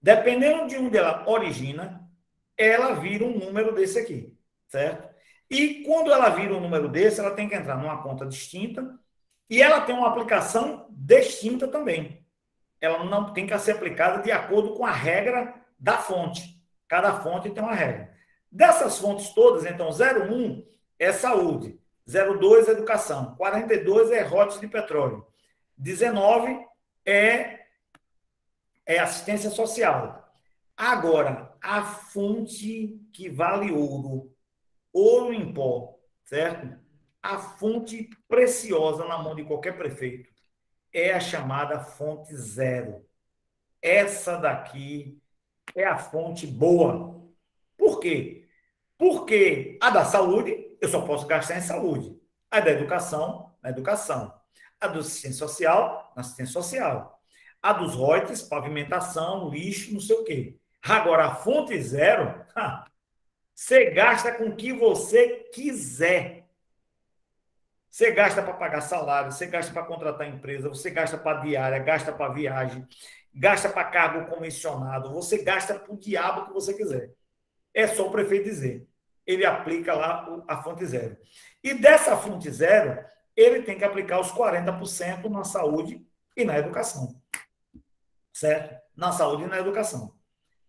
Dependendo de onde ela origina, ela vira um número desse aqui, certo? E quando ela vira um número desse, ela tem que entrar numa conta distinta e ela tem uma aplicação distinta também. Ela não tem que ser aplicada de acordo com a regra da fonte. Cada fonte tem uma regra. Dessas fontes todas, então, 01 é saúde, 02 é educação, 42 é royalties de petróleo, 19 é assistência social. Agora, a fonte que vale ouro, ouro em pó, certo? A fonte preciosa na mão de qualquer prefeito é a chamada fonte 0. Essa daqui é a fonte boa. Por quê? Porque a da saúde, eu só posso gastar em saúde. A da educação, na educação. A da assistência social, na assistência social. A dos royalties, pavimentação, lixo, não sei o quê. Agora, a fonte 0, você gasta com o que você quiser. Você gasta para pagar salário, você gasta para contratar empresa, você gasta para diária, gasta para viagem, gasta para cargo comissionado, você gasta para o diabo que você quiser. É só o prefeito dizer. Ele aplica lá a fonte 0. E dessa fonte 0, ele tem que aplicar os 40% na saúde e na educação. Certo? Na saúde e na educação.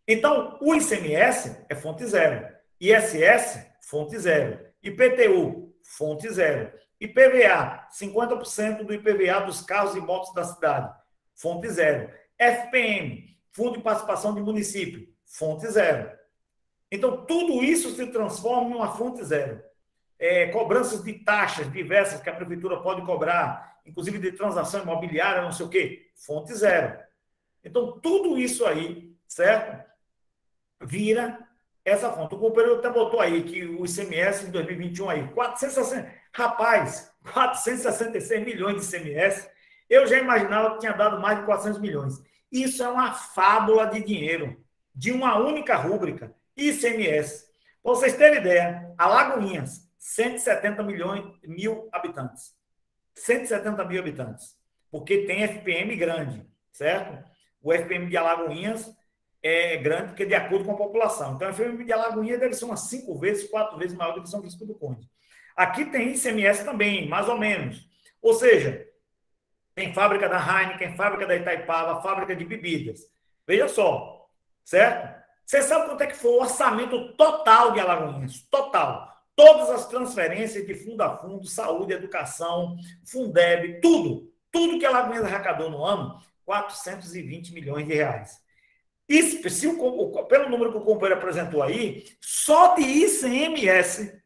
Então, o ICMS é fonte 0. ISS, fonte 0. IPTU, fonte 0. IPVA, 50% do IPVA dos carros e motos da cidade, fonte 0. FPM, Fundo de Participação de Município, fonte 0. Então, tudo isso se transforma em uma fonte 0. Cobranças de taxas diversas que a prefeitura pode cobrar, inclusive de transação imobiliária, não sei o quê, fonte 0. Então, tudo isso aí, certo? Vira essa fonte. O companheiro até botou aí que o ICMS em 2021 aí, 466 milhões de ICMS. Eu já imaginava que tinha dado mais de 400 milhões. Isso é uma fábula de dinheiro, de uma única rúbrica, ICMS. Para vocês terem ideia, Alagoinhas, 170 mil habitantes. 170 mil habitantes. Porque tem FPM grande, certo? O FPM de Alagoinhas é grande porque de acordo com a população. Então, a FPM de Alagoinhas deve ser umas 5 vezes, 4 vezes maior do que São Francisco do Conde. Aqui tem ICMS também, mais ou menos. Ou seja, tem fábrica da Heineken, fábrica da Itaipava, fábrica de bebidas. Veja só, certo? Você sabe quanto é que foi o orçamento total de Alagoinhas? Total. Todas as transferências de fundo a fundo, saúde, educação, Fundeb, tudo. Tudo que Alagoinhas arrecadou no ano, 420 milhões de reais. Isso, pelo número que o companheiro apresentou aí, só de ICMS,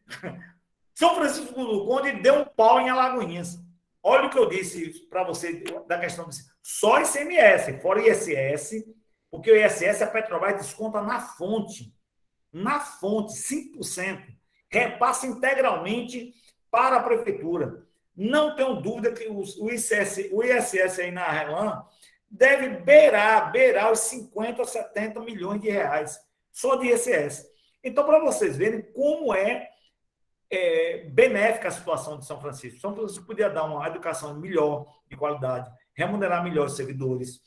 São Francisco do Conde deu um pau em Alagoinhas. Olha o que eu disse para você da questão de só ICMS, fora ISS, porque o ISS a Petrobras desconta na fonte. Na fonte, 5%. Repassa integralmente para a prefeitura. Não tenho dúvida que o ISS aí na RELAM deve beirar os 50 a 70 milhões de reais só de ISS. Então, para vocês verem como é benéfica a situação de São Francisco. São Francisco podia dar uma educação melhor, de qualidade, remunerar melhor os servidores,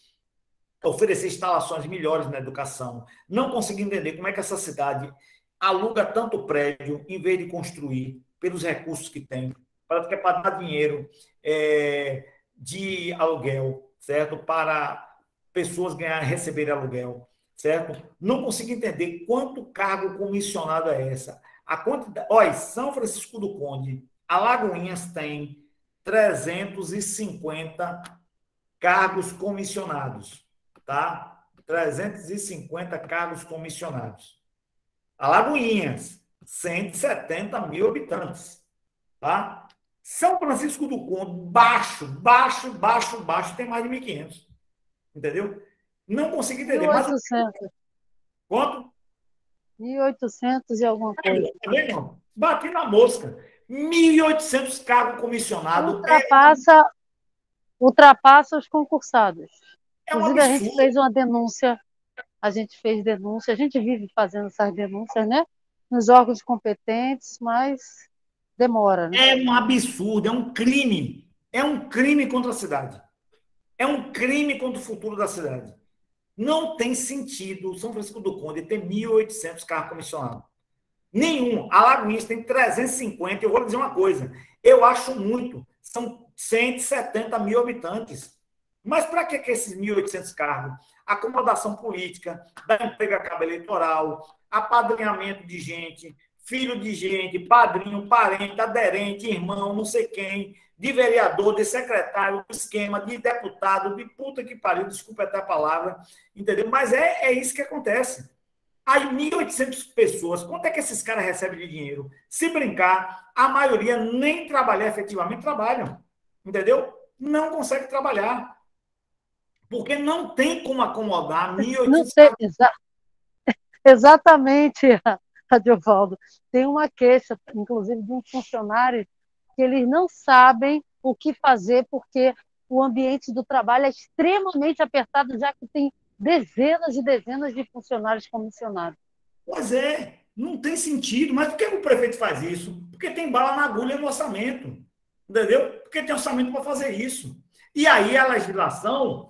oferecer instalações melhores na educação. Não consegui entender como é que essa cidade aluga tanto prédio, em vez de construir, pelos recursos que tem, para dar dinheiro de aluguel, certo? Para pessoas receberem aluguel, certo? Não consigo entender quanto cargo comissionado é essa. A quantidade, olha, São Francisco do Conde, Alagoinhas tem 350 cargos comissionados, tá? 350 cargos comissionados. Alagoinhas, 170 mil habitantes, tá? São Francisco do Conde, baixo, tem mais de 1.500, entendeu? Não consigo entender. 1.800. Quanto? 1.800 e alguma coisa. Também não. Bati na mosca. 1.800 cargos comissionados. Ultrapassa os concursados. Inclusive, a gente fez uma denúncia, a gente vive fazendo essas denúncias, né? Nos órgãos competentes, mas demora, né? É um absurdo, é um crime. É um crime contra a cidade. É um crime contra o futuro da cidade. Não tem sentido São Francisco do Conde ter 1.800 carros comissionados. Nenhum. Alagoinhas tem 350. Eu vou lhe dizer uma coisa. Eu acho muito. São 170 mil habitantes. Mas para que esses 1.800 cargos? Acomodação política, dar emprego a cabo eleitoral, apadrinhamento de gente, filho de gente, padrinho, parente, aderente, irmão, não sei quem, de vereador, de secretário, de esquema, de deputado, de puta que pariu, desculpa até a palavra, entendeu? Mas é isso que acontece. Aí 1.800 pessoas, quanto é que esses caras recebem de dinheiro? Se brincar, a maioria nem trabalhar efetivamente trabalham, entendeu? Não consegue trabalhar. Porque não tem como acomodar 1.800... Exatamente, Adiovaldo. Tem uma queixa, inclusive, de um funcionário que eles não sabem o que fazer porque o ambiente do trabalho é extremamente apertado, já que tem dezenas e dezenas de funcionários comissionados. Pois é, não tem sentido. Mas por que o prefeito faz isso? Porque tem bala na agulha no orçamento. Entendeu? Porque tem orçamento para fazer isso. E aí a legislação...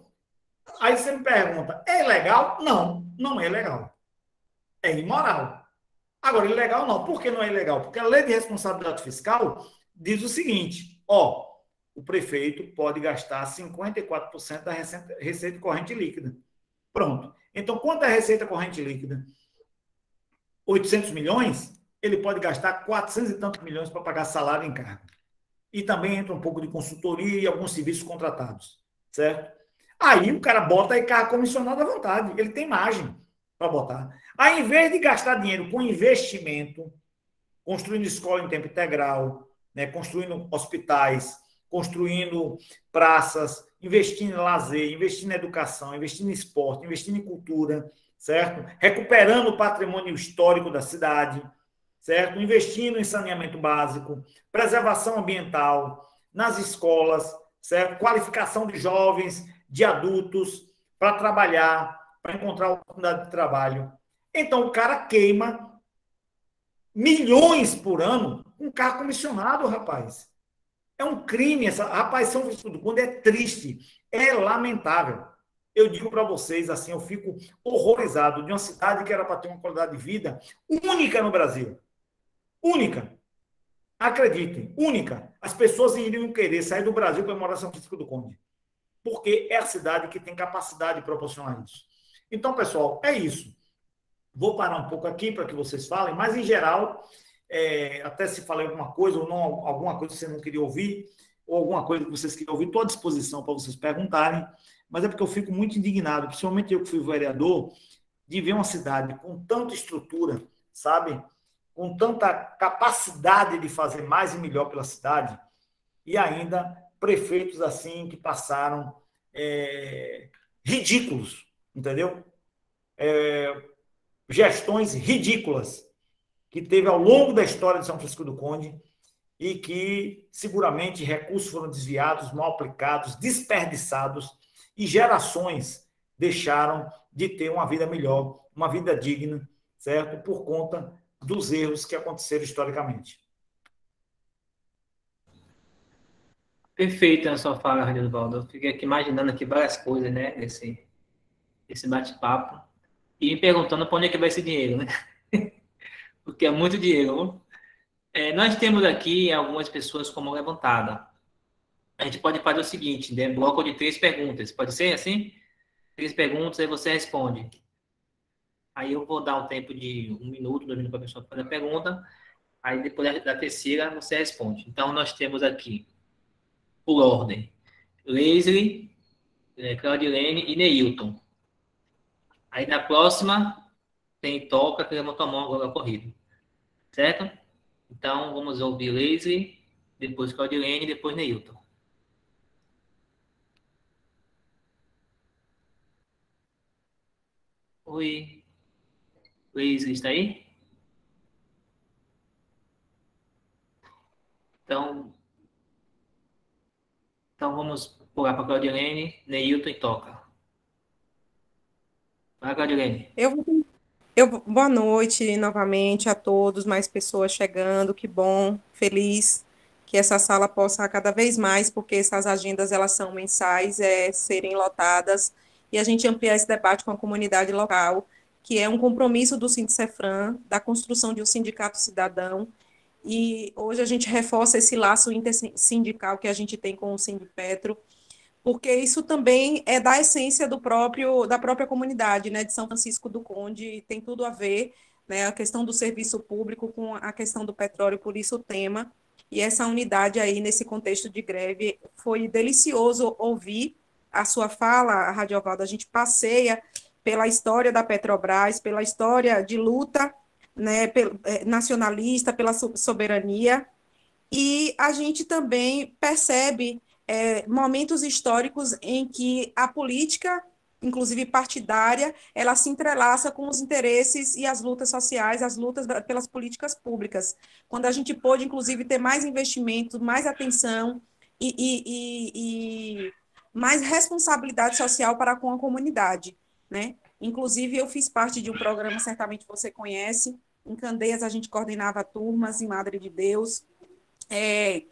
Aí você me pergunta, é ilegal? Não, não é ilegal. É imoral. Agora, ilegal não. Por que não é ilegal? Porque a lei de responsabilidade fiscal diz o seguinte, o prefeito pode gastar 54% da receita corrente líquida. Pronto. Então, quanto é a receita corrente líquida? 800 milhões? Ele pode gastar 400 e tantos milhões para pagar salário em cargo. E também entra um pouco de consultoria e alguns serviços contratados, certo? Aí o cara bota aí carro comissionado à vontade. Ele tem margem para botar. Aí, em vez de gastar dinheiro com investimento, construindo escola em tempo integral, né, construindo hospitais, construindo praças, investindo em lazer, investindo em educação, investindo em esporte, investindo em cultura, certo? Recuperando o patrimônio histórico da cidade, certo? Investindo em saneamento básico, preservação ambiental, nas escolas, certo? Qualificação de jovens, de adultos, para trabalhar, para encontrar oportunidade de trabalho. Então, o cara queima milhões por ano com carro comissionado, rapaz. É um crime. Rapaz, São Francisco do Conde é triste, é lamentável. Eu digo para vocês, assim, eu fico horrorizado de uma cidade que era para ter uma qualidade de vida única no Brasil. Única. Acreditem, única. As pessoas iriam querer sair do Brasil para morar em São Francisco do Conde. Porque é a cidade que tem capacidade de proporcionar isso. Então, pessoal, é isso. Vou parar um pouco aqui para que vocês falem, mas, em geral, até se falei alguma coisa ou não, alguma coisa que você não queria ouvir, ou alguma coisa que vocês queriam ouvir, estou à disposição para vocês perguntarem, mas é porque eu fico muito indignado, principalmente eu que fui vereador, de ver uma cidade com tanta estrutura, sabe? Com tanta capacidade de fazer mais e melhor pela cidade, e ainda prefeitos assim que passaram ridículos, entendeu? Gestões ridículas que teve ao longo da história de São Francisco do Conde e que seguramente recursos foram desviados, mal aplicados, desperdiçados e gerações deixaram de ter uma vida melhor, uma vida digna, certo? Por conta dos erros que aconteceram historicamente. Perfeito a sua fala, Radilvaldo. Eu fiquei aqui imaginando aqui várias coisas, né, esse bate-papo, e me perguntando para onde é que vai esse dinheiro, né? porque é muito dinheiro. Nós temos aqui algumas pessoas com mão levantada. A gente pode fazer o seguinte, né? Bloco de 3 perguntas. Pode ser assim? 3 perguntas, aí você responde. Aí eu vou dar um tempo de 1 minuto, 2 minutos para a pessoa fazer a pergunta. Aí depois da terceira, você responde. Então, nós temos aqui, por ordem, Leslie, Claudilene e Neilton. Aí na próxima, tem Toca, que levantou a mão agora corrido. Certo? Então, vamos ouvir Leslie, depois Claudilene e depois Neilton. Oi, Leslie, está aí? Então vamos pular para Claudilene, Neilton e Toca. Vai, Claudilene. Boa noite novamente a todos, mais pessoas chegando, que bom, feliz que essa sala possa cada vez mais, porque essas agendas elas são mensais, serem lotadas e a gente ampliar esse debate com a comunidade local, que é um compromisso do Sindicefran, da construção de um sindicato cidadão, e hoje a gente reforça esse laço intersindical que a gente tem com o Sindipetro, porque isso também é da essência da própria comunidade, né, de São Francisco do Conde, tem tudo a ver, né, a questão do serviço público com a questão do petróleo, por isso o tema, e essa unidade aí nesse contexto de greve, foi delicioso ouvir a sua fala, Radiovaldo, a gente passeia pela história da Petrobras, pela história de luta, né, nacionalista, pela soberania, e a gente também percebe momentos históricos em que a política, inclusive partidária, ela se entrelaça com os interesses e as lutas sociais, as lutas pelas políticas públicas. Quando a gente pôde, inclusive, ter mais investimento, mais atenção e mais responsabilidade social para com a comunidade, né? Inclusive, eu fiz parte de um programa, certamente você conhece, em Candeias a gente coordenava turmas em Madre de Deus,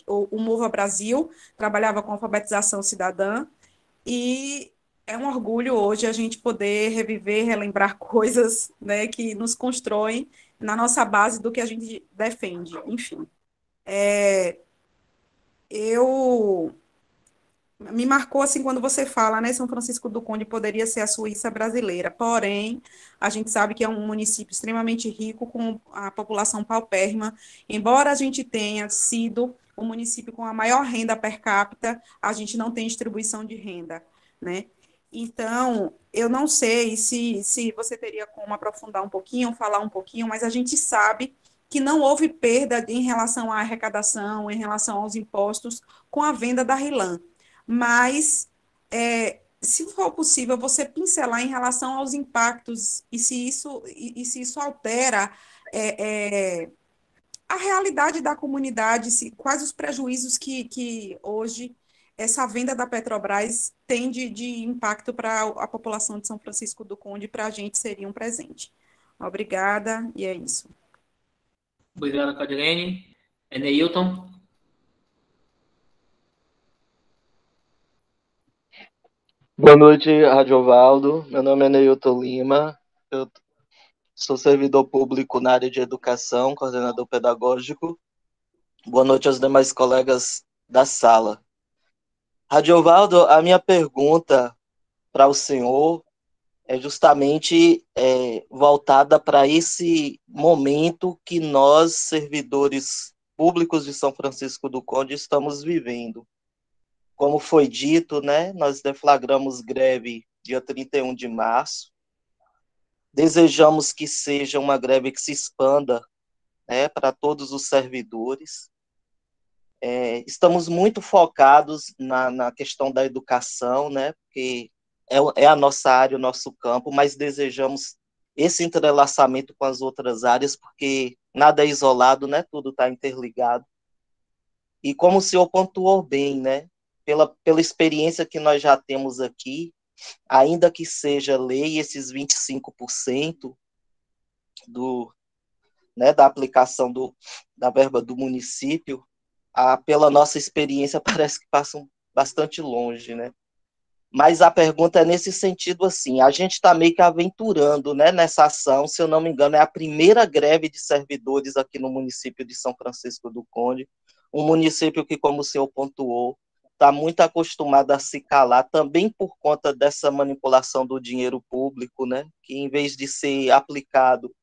o Mova Brasil, trabalhava com alfabetização cidadã, e é um orgulho hoje a gente poder reviver, relembrar coisas, né, que nos constroem na nossa base do que a gente defende. Enfim, eu me marcou assim quando você fala, né, São Francisco do Conde poderia ser a Suíça brasileira, porém, a gente sabe que é um município extremamente rico, com a população paupérrima, embora a gente tenha sido o município com a maior renda per capita, a gente não tem distribuição de renda, né? Então, eu não sei se você teria como aprofundar um pouquinho, falar um pouquinho, mas a gente sabe que não houve perda em relação à arrecadação, em relação aos impostos, com a venda da RLAM, mas se for possível você pincelar em relação aos impactos e se isso altera a realidade da comunidade, quais os prejuízos que hoje essa venda da Petrobras tem de impacto para a população de São Francisco do Conde, para a gente seria um presente. Obrigada, e é isso. Obrigado, Claudilene. Neilton. Boa noite, Radiovaldo. Meu nome é Neilton Lima. Eu sou servidor público na área de educação, coordenador pedagógico. Boa noite aos demais colegas da sala. Radiovaldo, a minha pergunta para o senhor é justamente voltada para esse momento que nós, servidores públicos de São Francisco do Conde, estamos vivendo. Como foi dito, né, nós deflagramos greve dia 31 de março. Desejamos que seja uma greve que se expanda, né, para todos os servidores. Estamos muito focados na questão da educação, né, porque é a nossa área, o nosso campo, mas desejamos esse entrelaçamento com as outras áreas, porque nada é isolado, né, tudo está interligado. E como o senhor pontuou bem, né, pela experiência que nós já temos aqui, ainda que seja lei, esses 25% da aplicação da verba do município, pela nossa experiência, parece que passam bastante longe, né? Mas a pergunta é nesse sentido assim, a gente está meio que aventurando, né, nessa ação, se eu não me engano, é a primeira greve de servidores aqui no município de São Francisco do Conde, um município que, como o senhor pontuou, está muito acostumado a se calar, também por conta dessa manipulação do dinheiro público, né, que em vez de ser aplicado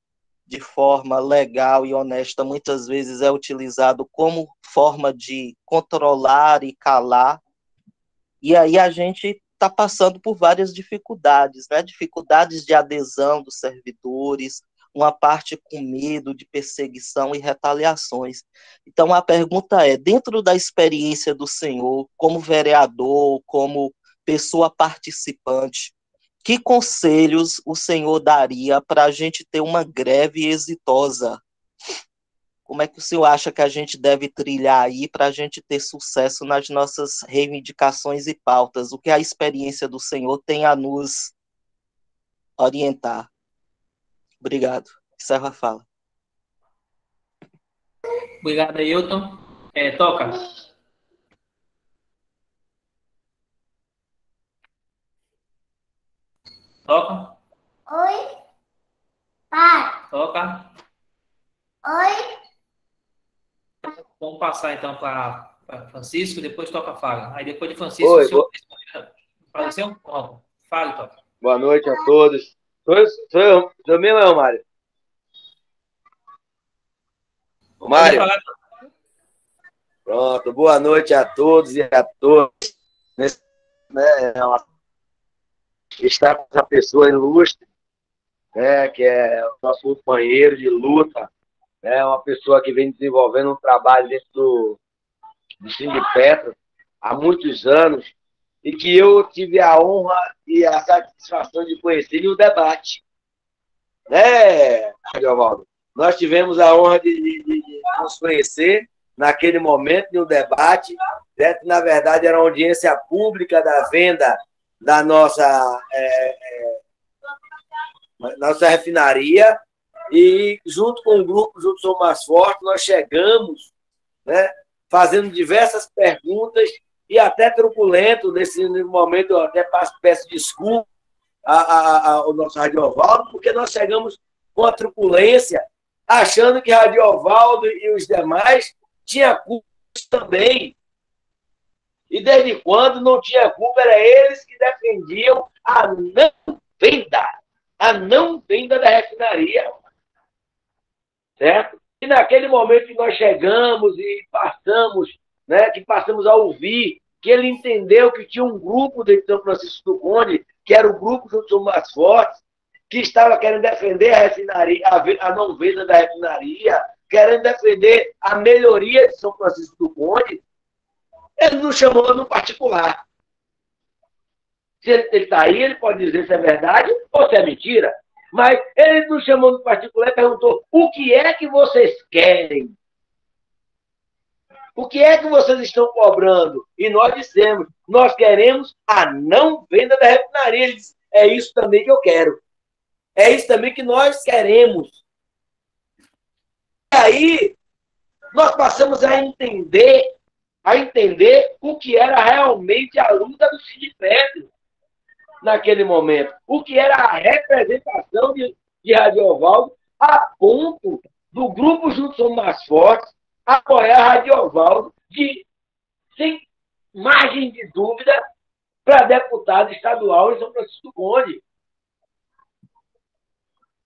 de forma legal e honesta, muitas vezes é utilizado como forma de controlar e calar. E aí a gente está passando por várias dificuldades, né? Dificuldades de adesão dos servidores, uma parte com medo de perseguição e retaliações. Então a pergunta é, dentro da experiência do senhor, como vereador, como pessoa participante, que conselhos o senhor daria para a gente ter uma greve exitosa? Como é que o senhor acha que a gente deve trilhar aí para a gente ter sucesso nas nossas reivindicações e pautas? O que a experiência do senhor tem a nos orientar? Obrigado. Encerro a fala. Obrigado, Ailton. Toca. Toca. Oi, pai. Toca. Oi. Vamos passar então para Francisco, depois toca a Fala. Aí depois de Francisco, Oi, o senhor apareceu? Fale, toca. boa noite a todos. Sou eu mesmo, é o Mário? O Mário, pronto. Boa noite a todos e a todas. Está com essa pessoa ilustre, né, que é o nosso companheiro de luta, né, uma pessoa que vem desenvolvendo um trabalho dentro do Sindipetro há muitos anos e que eu tive a honra e a satisfação de conhecer no debate. Né, Giovaldo? Nós tivemos a honra de nos conhecer naquele momento, no debate, né, que na verdade era uma audiência pública da venda da nossa refinaria, e junto com o grupo Juntos Somos Mais Fortes, nós chegamos, né, fazendo diversas perguntas e até truculento. Nesse momento eu até peço desculpa ao nosso Radiovaldo, porque nós chegamos com a truculência, achando que Radiovaldo e os demais tinham culpa também. E desde quando não tinha culpa, era eles que defendiam a não venda da refinaria. Certo? E naquele momento que nós chegamos e passamos, né, que passamos a ouvir, que ele entendeu que tinha um grupo de São Francisco do Conde, que era o grupo Juntos Somos Mais Fortes, que estava querendo defender a refinaria, a não venda da refinaria, querendo defender a melhoria de São Francisco do Conde, ele nos chamou no particular. Se ele está aí, ele pode dizer se é verdade ou se é mentira. Mas ele nos chamou no particular e perguntou: o que é que vocês querem? O que é que vocês estão cobrando? E nós dissemos: nós queremos a não venda da refinaria. Ele disse: é isso também que eu quero. É isso também que nós queremos. E aí, nós passamos a entender o que era realmente a luta do Sindipetro naquele momento. O que era a representação de Radiovaldo a ponto do grupo Juntos Somos Mais Fortes apoiar Radiovaldo sem margem de dúvida para deputado estadual em São Francisco do Conde.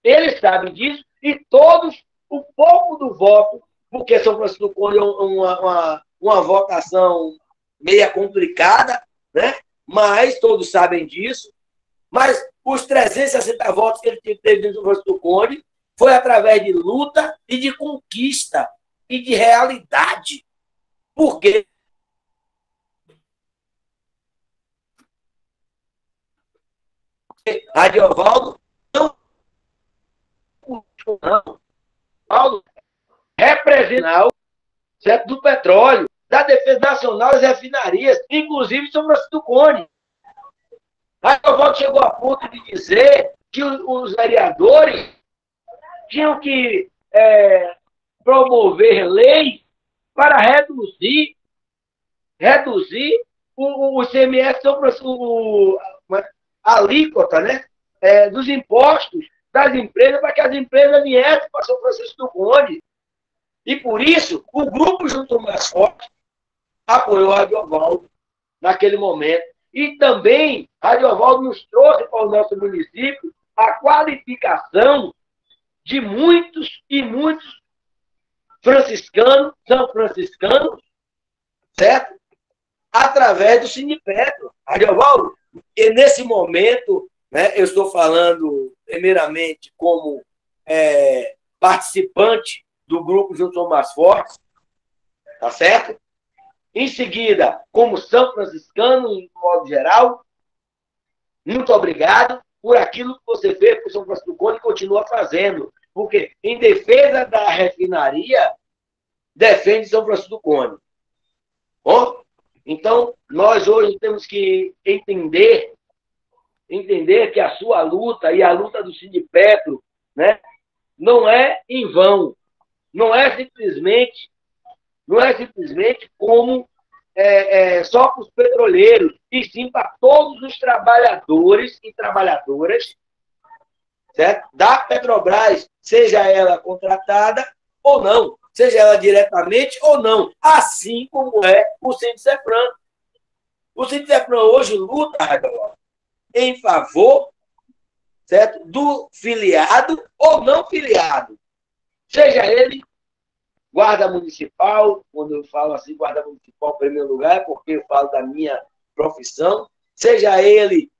Eles sabem disso e todos, o pouco do voto, porque São Francisco do Conde é uma votação meia complicada, né? Mas todos sabem disso. Mas os 360 votos que ele teve dentro do São Francisco do Conde foi através de luta e de conquista e de realidade. Por quê? Radiovaldo não. Paulo representa certo, do petróleo, da defesa nacional das refinarias, inclusive São Francisco do Conde. Radiovaldo chegou a ponto de dizer que os vereadores tinham que promover leis para reduzir o ICMS são a alíquota, né, dos impostos das empresas para que as empresas viessem para São Francisco do Conde. E por isso, o Grupo Juntos Mais Forte apoiou a Radiovaldo naquele momento. E também, a Radiovaldo nos trouxe para o nosso município a qualificação de muitos e muitos franciscanos, são franciscanos, certo? Através do Sindipetro. Radiovaldo, e nesse momento, né, eu estou falando primeiramente como participante do Grupo Juntos Mais Fortes, tá certo? Em seguida, como São Franciscano, em modo geral, muito obrigado por aquilo que você fez por São Francisco do Conde e continua fazendo. Porque, em defesa da refinaria, defende São Francisco do Conde. Bom, então, nós hoje temos que entender que a sua luta e a luta do Sindipetro, né, não é em vão. Não é simplesmente como só para os petroleiros, e sim para todos os trabalhadores e trabalhadoras, certo? Da Petrobras, seja ela contratada ou não, seja ela diretamente ou não, assim como é o Sindicefran. O Sindicefran hoje luta em favor, certo, do filiado ou não filiado, seja ele guarda municipal. Quando eu falo assim, guarda municipal em primeiro lugar, é porque eu falo da minha profissão, seja ele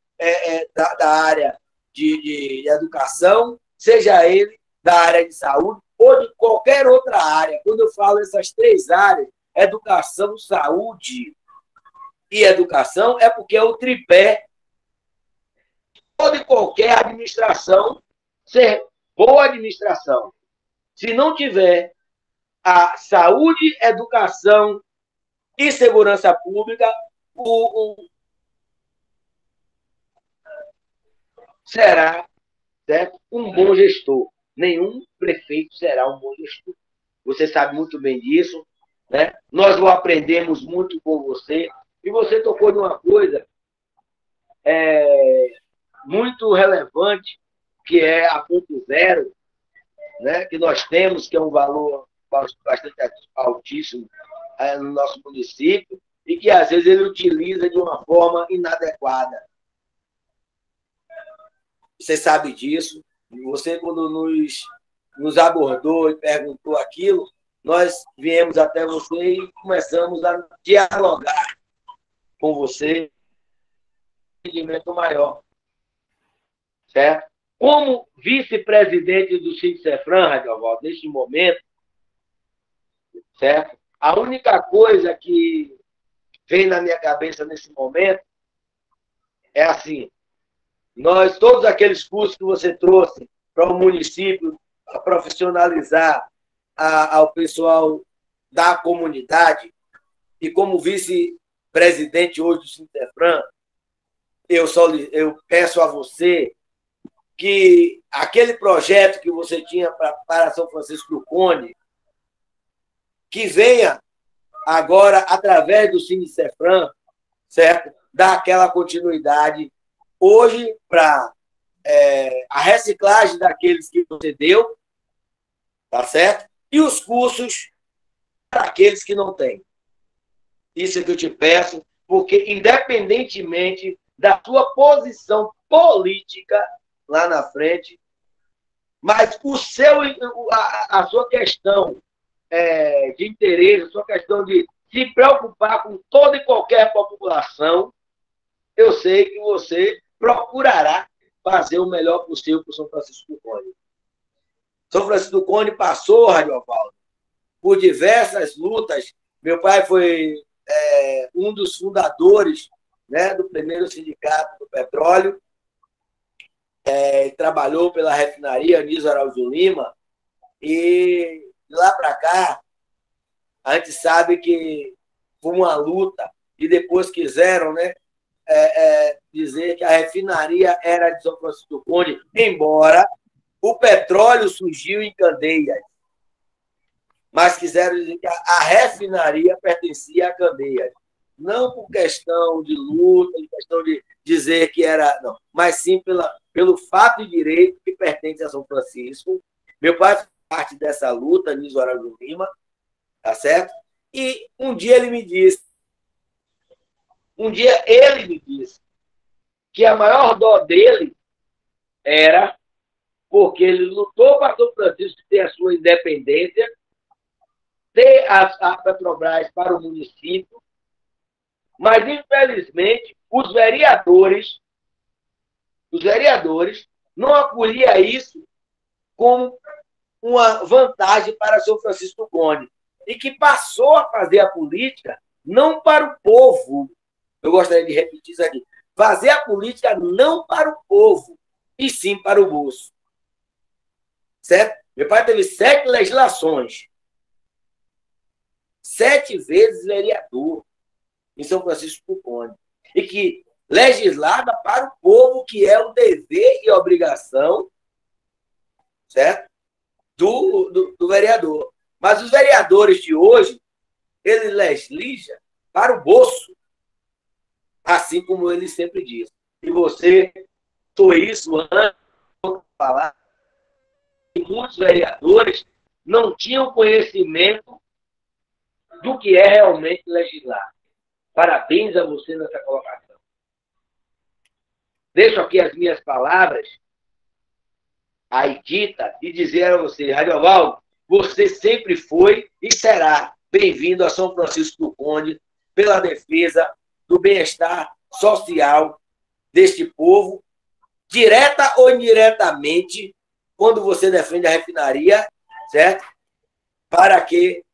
da área de educação, seja ele da área de saúde ou de qualquer outra área. Quando eu falo essas três áreas, educação, saúde e educação, é porque é o tripé de qualquer administração ser boa administração. Se não tiver a saúde, educação e segurança pública, será, certo, um bom gestor. Nenhum prefeito será um bom gestor. Você sabe muito bem disso, né? Nós aprendemos muito com você. E você tocou numa coisa muito relevante, que é a ponto zero, né? Que nós temos, que é um valor bastante altíssimo no nosso município, e que às vezes ele utiliza de uma forma inadequada. Você sabe disso. Você, quando nos abordou e perguntou aquilo, nós viemos até você e começamos a dialogar com você um entendimento maior. Certo? Como vice-presidente do Sindicefran, Radiovaldo, neste momento, certo? A única coisa que vem na minha cabeça nesse momento é assim: todos aqueles cursos que você trouxe para o município, para profissionalizar ao pessoal da comunidade, e como vice-presidente hoje do Sindicefran, eu peço a você que aquele projeto que você tinha para São Francisco do Conde, que venha agora, através do Sindicefran, certo? Dar aquela continuidade hoje para a reciclagem daqueles que você deu, tá certo? E os cursos para aqueles que não têm. Isso é que eu te peço, porque independentemente da sua posição política lá na frente, mas a sua questão de interesse, a sua questão de se preocupar com toda e qualquer população, eu sei que você procurará fazer o melhor possível para o São Francisco do Conde. São Francisco do Conde passou, Radiovaldo, por diversas lutas. Meu pai foi um dos fundadores, né, do primeiro sindicato do petróleo, trabalhou pela refinaria Anísio Araújo Lima, e de lá para cá, a gente sabe que foi uma luta, e depois quiseram, né, dizer que a refinaria era de São Francisco do Conde, embora o petróleo surgiu em Candeias, mas quiseram dizer que a refinaria pertencia a Candeias. não por questão de luta, de questão de dizer que era, não, mas sim pelo fato de direito que pertence a São Francisco. Meu pai faz parte dessa luta, Nísio Araújo Lima, tá certo? E um dia ele me disse que a maior dó dele era porque ele lutou para São Francisco ter a sua independência, ter a Petrobras para o município, mas, infelizmente, os vereadores não acolhiam isso como uma vantagem para São Francisco do Conde, e que passou a fazer a política não para o povo. Eu gostaria de repetir isso aqui. Fazer a política não para o povo, e sim para o bolso. Certo? Meu pai teve 7 legislações. 7 vezes vereador em São Francisco do Conde. E que legislava para o povo, que é o dever e obrigação, certo? Do vereador. Mas os vereadores de hoje, eles legislam para o bolso, assim como ele sempre diz. E você citou isso antes de falar, que muitos vereadores não tinham conhecimento do que é realmente legislar. Parabéns a você nessa colocação. Deixo aqui as minhas palavras aí dita e dizer a você, Radiovaldo, você sempre foi e será bem-vindo a São Francisco do Conde pela defesa do bem-estar social deste povo, direta ou indiretamente, quando você defende a refinaria, certo? Para que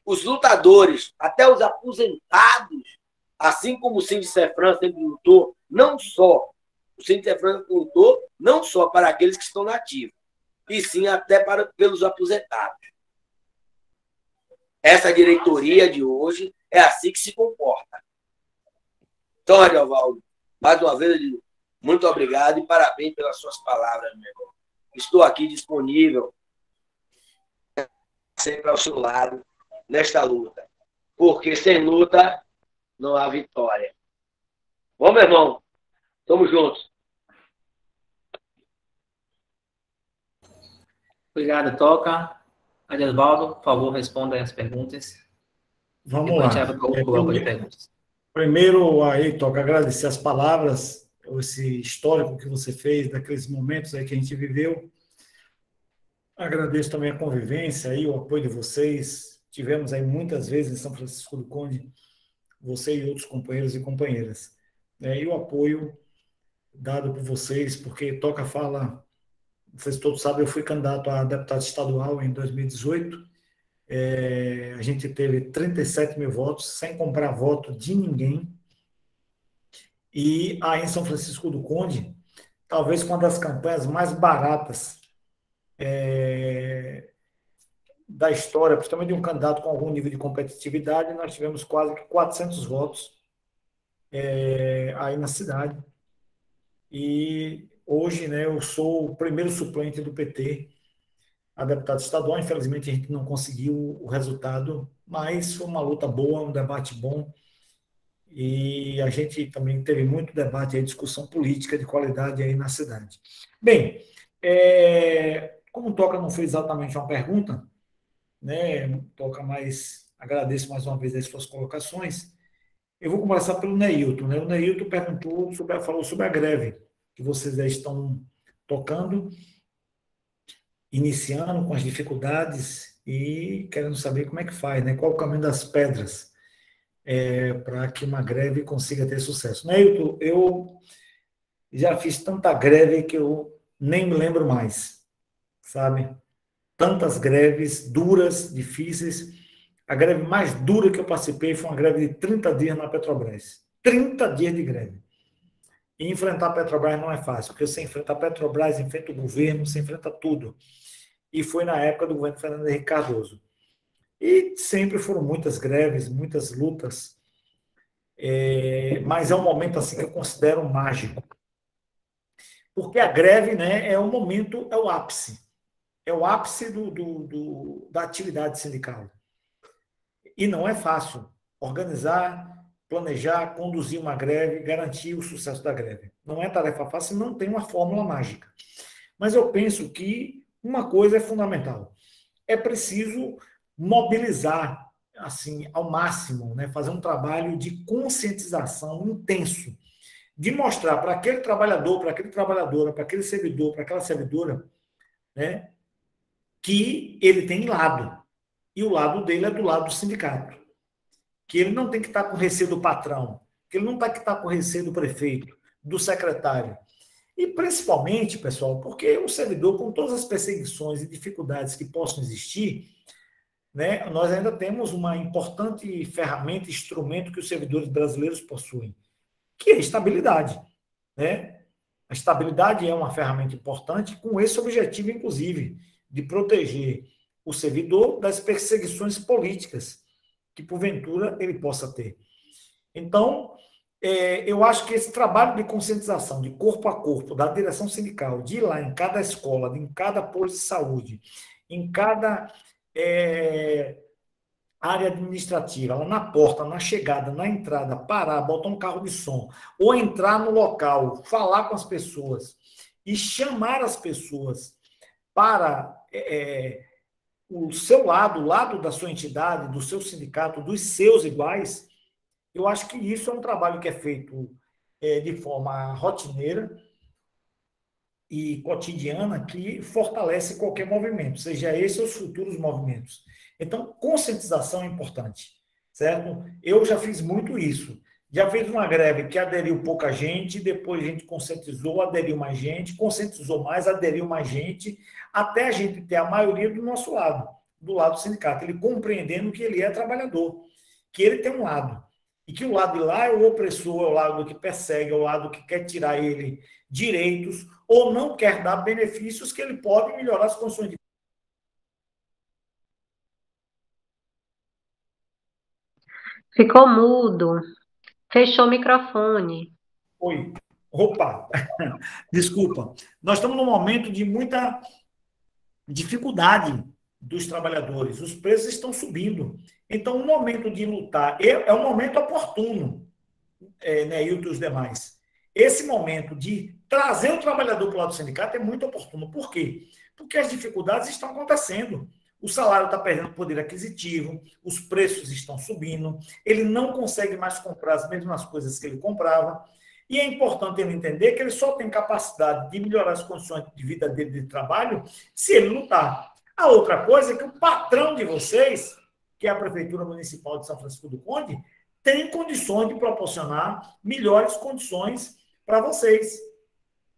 os lutadores, até os aposentados, assim como o Síndico Cefran sempre lutou, não só, o Síndico Cefran lutou não só para aqueles que estão nativos, e sim até pelos aposentados. Essa diretoria de hoje é assim que se comporta. Então, Ariovaldo, mais uma vez, muito obrigado e parabéns pelas suas palavras, meu irmão. Estou aqui disponível, sempre ao seu lado, nesta luta. Porque sem luta não há vitória. Bom, meu irmão, estamos juntos. Obrigado, Toca. Adesvaldo, por favor, responda as perguntas. Vamos Depois lá. a gente abre o bloco de perguntas. Primeiro, aí, Toca, agradecer as palavras, esse histórico que você fez, daqueles momentos aí que a gente viveu. Agradeço também a convivência e o apoio de vocês. Tivemos aí muitas vezes em São Francisco do Conde, você e outros companheiros e companheiras. E o apoio dado por vocês, porque Toca fala, vocês todos sabem, eu fui candidato a deputado estadual em 2018. A gente teve 37 mil votos, sem comprar voto de ninguém. E aí em São Francisco do Conde, talvez uma das campanhas mais baratas da história, principalmente de um candidato com algum nível de competitividade, nós tivemos quase 400 votos aí na cidade. E hoje, né, eu sou o primeiro suplente do PT a deputado estadual. Infelizmente, a gente não conseguiu o resultado, mas foi uma luta boa, um debate bom. E a gente também teve muito debate e discussão política de qualidade aí na cidade. Bem, como o Toca não fez exatamente uma pergunta, né, Toca, mas agradeço mais uma vez as suas colocações. Eu vou começar pelo Neilton. Né? O Neilton falou sobre a greve que vocês já estão tocando, iniciando com as dificuldades e querendo saber como é que faz, né? Qual o caminho das pedras para que uma greve consiga ter sucesso. Neilton, eu já fiz tanta greve que eu nem me lembro mais, sabe? Tantas greves duras, difíceis. A greve mais dura que eu participei foi uma greve de 30 dias na Petrobras. 30 dias de greve. E enfrentar a Petrobras não é fácil, porque você enfrenta a Petrobras, enfrenta o governo, você enfrenta tudo. E foi na época do governo Fernando Henrique Cardoso. E sempre foram muitas greves, muitas lutas, mas é um momento assim que eu considero mágico. Porque a greve, né, é um momento, é o ápice. É o ápice da atividade sindical. E não é fácil organizar planejar, conduzir uma greve, garantir o sucesso da greve. Não é tarefa fácil, não tem uma fórmula mágica. Mas eu penso que uma coisa é fundamental. É preciso mobilizar assim ao máximo, né, fazer um trabalho de conscientização intenso, de mostrar para aquele trabalhador, para aquele trabalhadora, para aquele servidor, para aquela servidora, né, que ele tem lado. E o lado dele é do lado do sindicato. Que ele não tem que estar com receio do patrão, que ele não tem que estar com receio do prefeito, do secretário. E principalmente, pessoal, porque o servidor, com todas as perseguições e dificuldades que possam existir, né, nós ainda temos uma importante ferramenta, instrumento que os servidores brasileiros possuem, que é a estabilidade. Né? A estabilidade é uma ferramenta importante com esse objetivo, inclusive, de proteger o servidor das perseguições políticas que, porventura, ele possa ter. Então, eu acho que esse trabalho de conscientização, de corpo a corpo, da direção sindical, de ir lá em cada escola, em cada posto de saúde, em cada área administrativa, lá na porta, na chegada, na entrada, parar, botar um carro de som, ou entrar no local, falar com as pessoas e chamar as pessoas para o seu lado, o lado da sua entidade, do seu sindicato, dos seus iguais. Eu acho que isso é um trabalho que é feito de forma rotineira e cotidiana, que fortalece qualquer movimento, seja esse ou os futuros movimentos. Então, conscientização é importante, certo? Eu já fiz muito isso. Já fiz uma greve que aderiu pouca gente, depois a gente conscientizou, aderiu mais gente, conscientizou mais, aderiu mais gente, até a gente ter a maioria do nosso lado, do lado do sindicato, ele compreendendo que ele é trabalhador, que ele tem um lado, e que o lado de lá é o opressor, é o lado que persegue, é o lado que quer tirar ele direitos, ou não quer dar benefícios que ele pode melhorar as condições de... Ficou mudo. Fechou o microfone. Oi. Opa. Desculpa. Nós estamos num momento de muita dificuldade dos trabalhadores. Os preços estão subindo. Então, o momento de lutar é um momento oportuno, Neilton e os demais. Esse momento de trazer o trabalhador para o lado do sindicato é muito oportuno. Por quê? Porque as dificuldades estão acontecendo. O salário está perdendo poder aquisitivo, os preços estão subindo, ele não consegue mais comprar as mesmas coisas que ele comprava, e é importante ele entender que ele só tem capacidade de melhorar as condições de vida dele de trabalho se ele lutar. A outra coisa é que o patrão de vocês, que é a Prefeitura Municipal de São Francisco do Conde, tem condições de proporcionar melhores condições para vocês.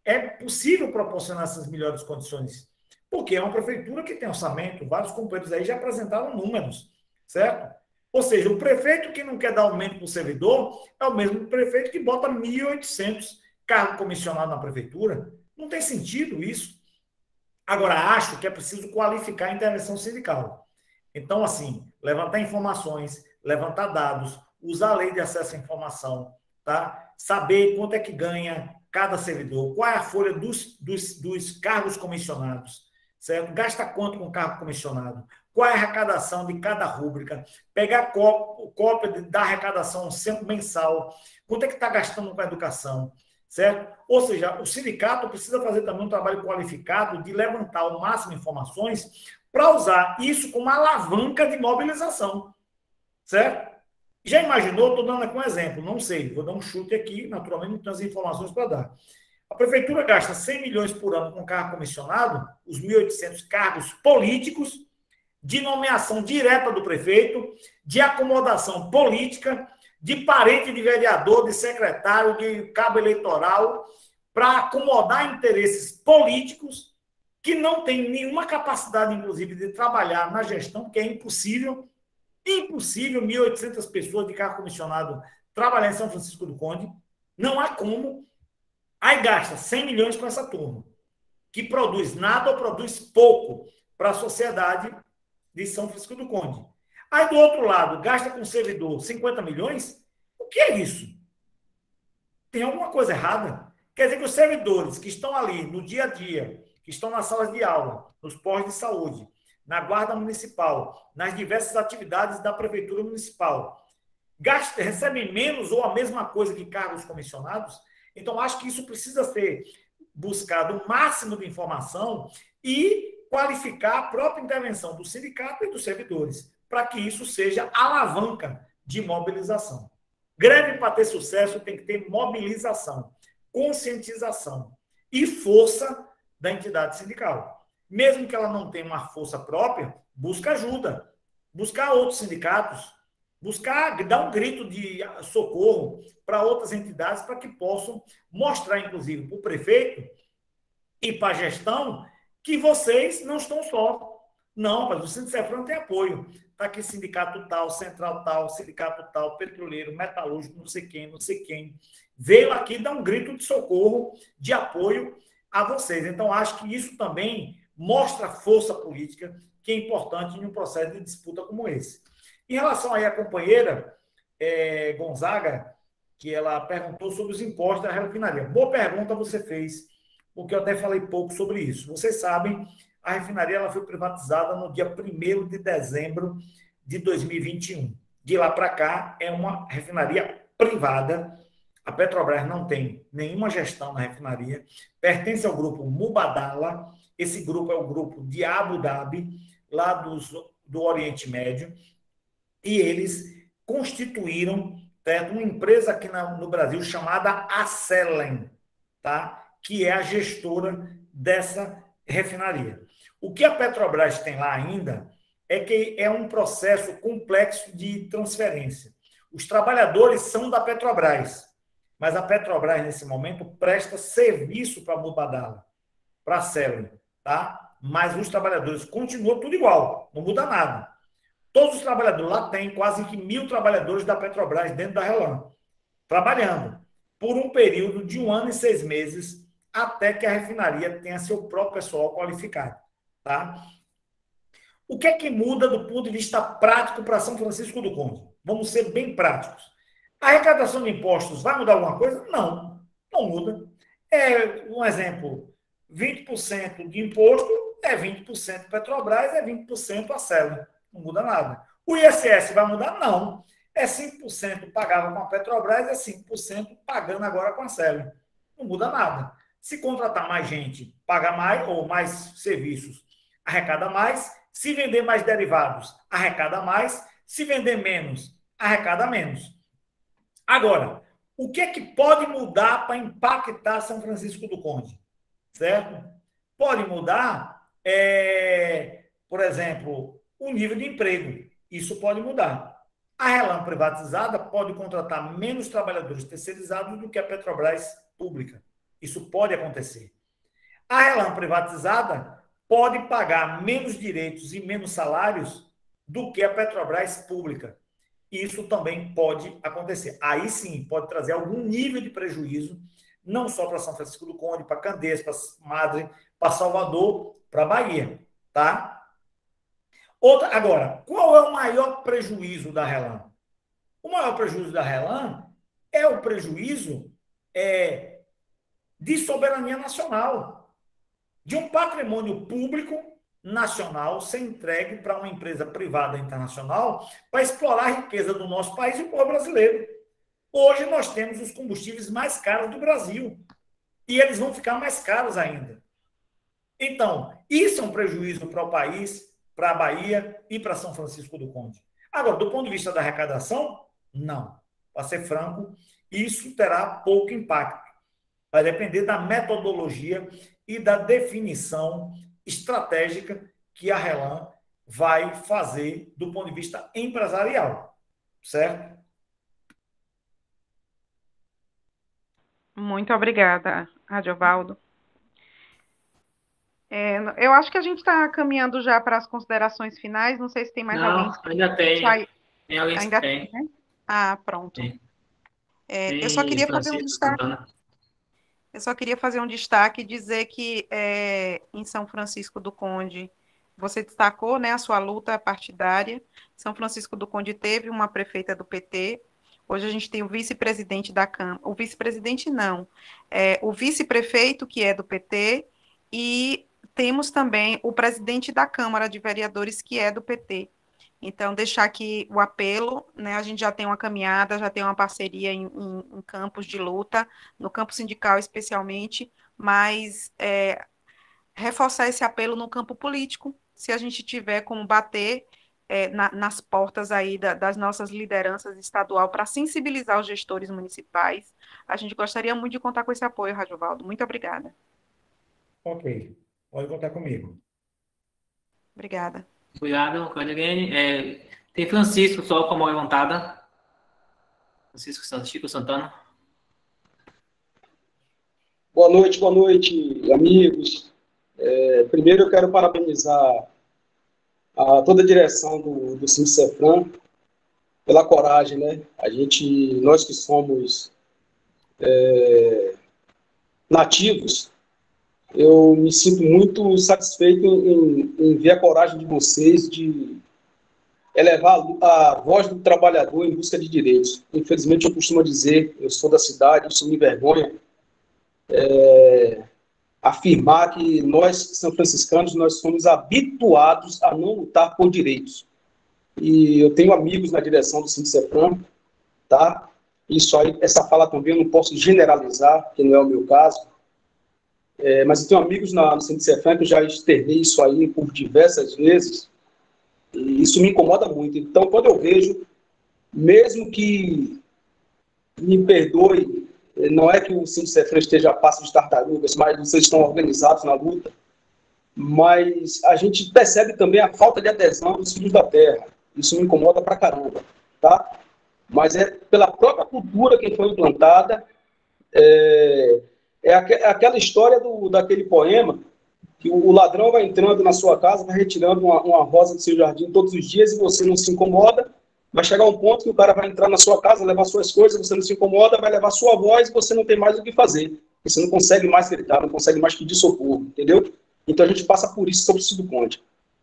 É possível proporcionar essas melhores condições, porque é uma prefeitura que tem orçamento, vários companheiros aí já apresentaram números, certo? Ou seja, o prefeito que não quer dar aumento para o servidor é o mesmo prefeito que bota 1.800 cargos comissionados na prefeitura. Não tem sentido isso. Agora, acho que é preciso qualificar a intervenção sindical. Então, assim, levantar informações, levantar dados, usar a lei de acesso à informação, tá? Saber quanto é que ganha cada servidor, qual é a folha dos cargos comissionados, certo? Gasta quanto com cargo comissionado? Qual é a arrecadação de cada rúbrica? Pegar cópia da arrecadação mensal. Quanto é que está gastando com a educação? Certo? Ou seja, o sindicato precisa fazer também um trabalho qualificado de levantar ao máximo informações para usar isso como alavanca de mobilização. Certo? Já imaginou? Estou dando aqui um exemplo, não sei, vou dar um chute aqui, naturalmente não tenho as informações para dar. A prefeitura gasta 100 milhões por ano com cargo comissionado, os 1.800 cargos políticos, de nomeação direta do prefeito, de acomodação política, de parente de vereador, de secretário, de cabo eleitoral, para acomodar interesses políticos que não têm nenhuma capacidade, inclusive, de trabalhar na gestão, porque é impossível 1.800 pessoas de cargo comissionado trabalhar em São Francisco do Conde, não há como. Aí gasta 100 milhões com essa turma, que produz nada ou produz pouco para a sociedade de São Francisco do Conde. Aí, do outro lado, gasta com servidor 50 milhões? O que é isso? Tem alguma coisa errada? Quer dizer que os servidores que estão ali no dia a dia, que estão nas salas de aula, nos postos de saúde, na guarda municipal, nas diversas atividades da prefeitura municipal, recebem menos ou a mesma coisa que cargos comissionados. Então, acho que isso precisa ser buscado o máximo de informação e qualificar a própria intervenção do sindicato e dos servidores, para que isso seja alavanca de mobilização. Greve, para ter sucesso, tem que ter mobilização, conscientização e força da entidade sindical. Mesmo que ela não tenha uma força própria, busca ajuda, buscar outros sindicatos, dar um grito de socorro para outras entidades para que possam mostrar, inclusive, para o prefeito e para a gestão que vocês não estão só. Não, mas o Sindicefran tem apoio. Está aqui sindicato tal, central tal, sindicato tal, petroleiro, metalúrgico, não sei quem. Veio aqui dar um grito de socorro, de apoio a vocês. Então, acho que isso também mostra força política, que é importante em um processo de disputa como esse. Em relação aí à companheira Gonzaga, que ela perguntou sobre os impostos da refinaria. Boa pergunta você fez, porque eu até falei pouco sobre isso. Vocês sabem, a refinaria ela foi privatizada no dia 1º de dezembro de 2021. De lá para cá, é uma refinaria privada. A Petrobras não tem nenhuma gestão na refinaria. Pertence ao grupo Mubadala. Esse grupo é o grupo de Abu Dhabi, lá do Oriente Médio. E eles constituíram, certo, uma empresa aqui no Brasil chamada Acelen, tá? Que é a gestora dessa refinaria. O que a Petrobras tem lá ainda é que é um processo complexo de transferência. Os trabalhadores são da Petrobras, mas a Petrobras, nesse momento, presta serviço para a Mubadala, para a Acelen, tá? Mas os trabalhadores continuam tudo igual, não muda nada. Todos os trabalhadores, lá tem quase que 1.000 trabalhadores da Petrobras dentro da RELAM, trabalhando por um período de 1 ano e 6 meses, até que a refinaria tenha seu próprio pessoal qualificado. Tá? O que é que muda do ponto de vista prático para São Francisco do Conde? Vamos ser bem práticos. A arrecadação de impostos vai mudar alguma coisa? Não, não muda. Um exemplo, 20% de imposto é 20% Petrobras, é 20% a Celo. Não muda nada. O ISS vai mudar? Não. É 5% pagava com a Petrobras, é 5% pagando agora com a Celo. Não muda nada. Se contratar mais gente, paga mais ou mais serviços, arrecada mais. Se vender mais derivados, arrecada mais. Se vender menos, arrecada menos. Agora, o que é que pode mudar para impactar São Francisco do Conde? Certo? Pode mudar, por exemplo, o nível de emprego. Isso pode mudar. A RELAM privatizada pode contratar menos trabalhadores terceirizados do que a Petrobras pública. Isso pode acontecer. A RELAM privatizada pode pagar menos direitos e menos salários do que a Petrobras pública. Isso também pode acontecer. Aí sim, pode trazer algum nível de prejuízo, não só para São Francisco do Conde, para Candeias, para Madre, para Salvador, para Bahia. Tá? Agora, qual é o maior prejuízo da RELAM? O maior prejuízo da RELAM é o prejuízo de soberania nacional, de um patrimônio público nacional ser entregue para uma empresa privada internacional para explorar a riqueza do nosso país e do povo brasileiro. Hoje nós temos os combustíveis mais caros do Brasil e eles vão ficar mais caros ainda. Então, isso é um prejuízo para o país, para a Bahia e para São Francisco do Conde. Agora, do ponto de vista da arrecadação, não. Para ser franco, isso terá pouco impacto. Vai depender da metodologia e da definição estratégica que a RELAM vai fazer do ponto de vista empresarial. Certo? Muito obrigada, Adiovaldo. Eu acho que a gente está caminhando já para as considerações finais. Não sei se tem mais alguém. Ainda tem. Tem alguém ainda que tem. Né? Ah, pronto. Tem. Eu só queria fazer um destaque. Eu só queria fazer um destaque e dizer que em São Francisco do Conde, você destacou, né, a sua luta partidária. São Francisco do Conde teve uma prefeita do PT. Hoje a gente tem o vice-presidente da Câmara. O vice-presidente não. O vice-prefeito, que é do PT, e temos também o presidente da Câmara de Vereadores, que é do PT. Então, deixar aqui o apelo, né? A gente já tem uma caminhada, já tem uma parceria em campos de luta, no campo sindical especialmente, mas reforçar esse apelo no campo político, se a gente tiver como bater nas portas aí das nossas lideranças estadual para sensibilizar os gestores municipais. A gente gostaria muito de contar com esse apoio, Radiovaldo. Muito obrigada. Ok, pode contar comigo. Obrigada. Obrigado, Claudirene. Tem Francisco só com a mão levantada. Chico Santana. Boa noite, amigos. Primeiro eu quero parabenizar a toda a direção do Sincefran pela coragem, né? Nós que somos nativos, eu me sinto muito satisfeito em ver a coragem de vocês de elevar a voz do trabalhador em busca de direitos. Infelizmente, eu costumo dizer, eu sou da cidade, isso me envergonha, afirmar que nós, são franciscanos, nós somos habituados a não lutar por direitos. E eu tenho amigos na direção do Sincefran, tá? Isso aí, essa fala também eu não posso generalizar, que não é o meu caso, mas eu tenho amigos no Sincefran que eu já externei isso aí por diversas vezes, e isso me incomoda muito. Então, quando eu vejo, mesmo que me perdoe, não é que o Sincefran esteja a passo de tartarugas, mas vocês estão organizados na luta, mas a gente percebe também a falta de adesão dos filhos da terra. Isso me incomoda pra caramba, tá? Mas é pela própria cultura que foi implantada, aquela história daquele poema, que o ladrão vai entrando na sua casa, vai retirando uma rosa do seu jardim todos os dias e você não se incomoda. Vai chegar um ponto que o cara vai entrar na sua casa, levar suas coisas, você não se incomoda, vai levar sua voz e você não tem mais o que fazer. Você não consegue mais gritar, não consegue mais pedir socorro, entendeu? Então a gente passa por isso sobre o Cícero Conde.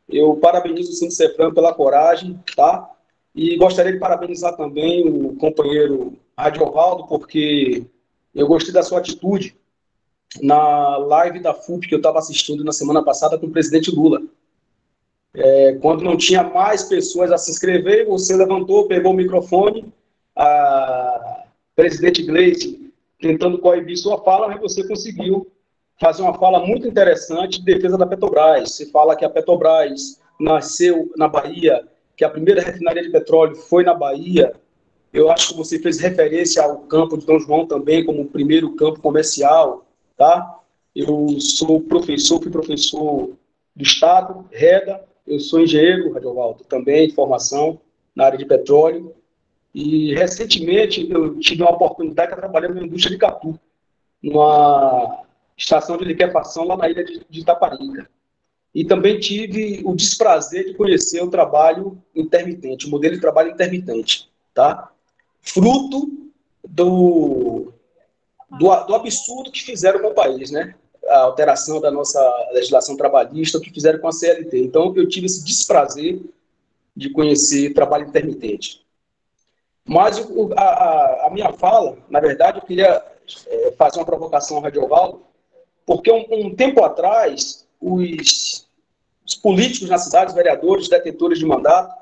Eu parabenizo o Sincefran pela coragem, tá? E gostaria de parabenizar também o companheiro Radiovaldo, porque eu gostei da sua atitude na live da FUP que eu estava assistindo na semana passada com o presidente Lula. Quando não tinha mais pessoas a se inscrever, você levantou, pegou o microfone, a presidente Gleice tentando coibir sua fala, mas você conseguiu fazer uma fala muito interessante de defesa da Petrobras. Você fala que a Petrobras nasceu na Bahia, que a primeira refinaria de petróleo foi na Bahia. Eu acho que você fez referência ao campo de Dom João também como o primeiro campo comercial, tá? Eu sou professor, fui professor do Estado, REDA, eu sou engenheiro, Radiovaldo, também de formação na área de petróleo, e recentemente eu tive uma oportunidade de trabalhar na indústria de Catu, numa estação de liquefação lá na ilha de Itaparica. E também tive o desprazer de conhecer o trabalho intermitente, o modelo de trabalho intermitente, tá? Fruto do absurdo que fizeram com o país, né? A alteração da nossa legislação trabalhista, o que fizeram com a CLT. Então, eu tive esse desprazer de conhecer trabalho intermitente. Mas a minha fala, na verdade, eu queria fazer uma provocação ao Radiovaldo, porque um tempo atrás, os políticos na cidade, os vereadores, detentores de mandato,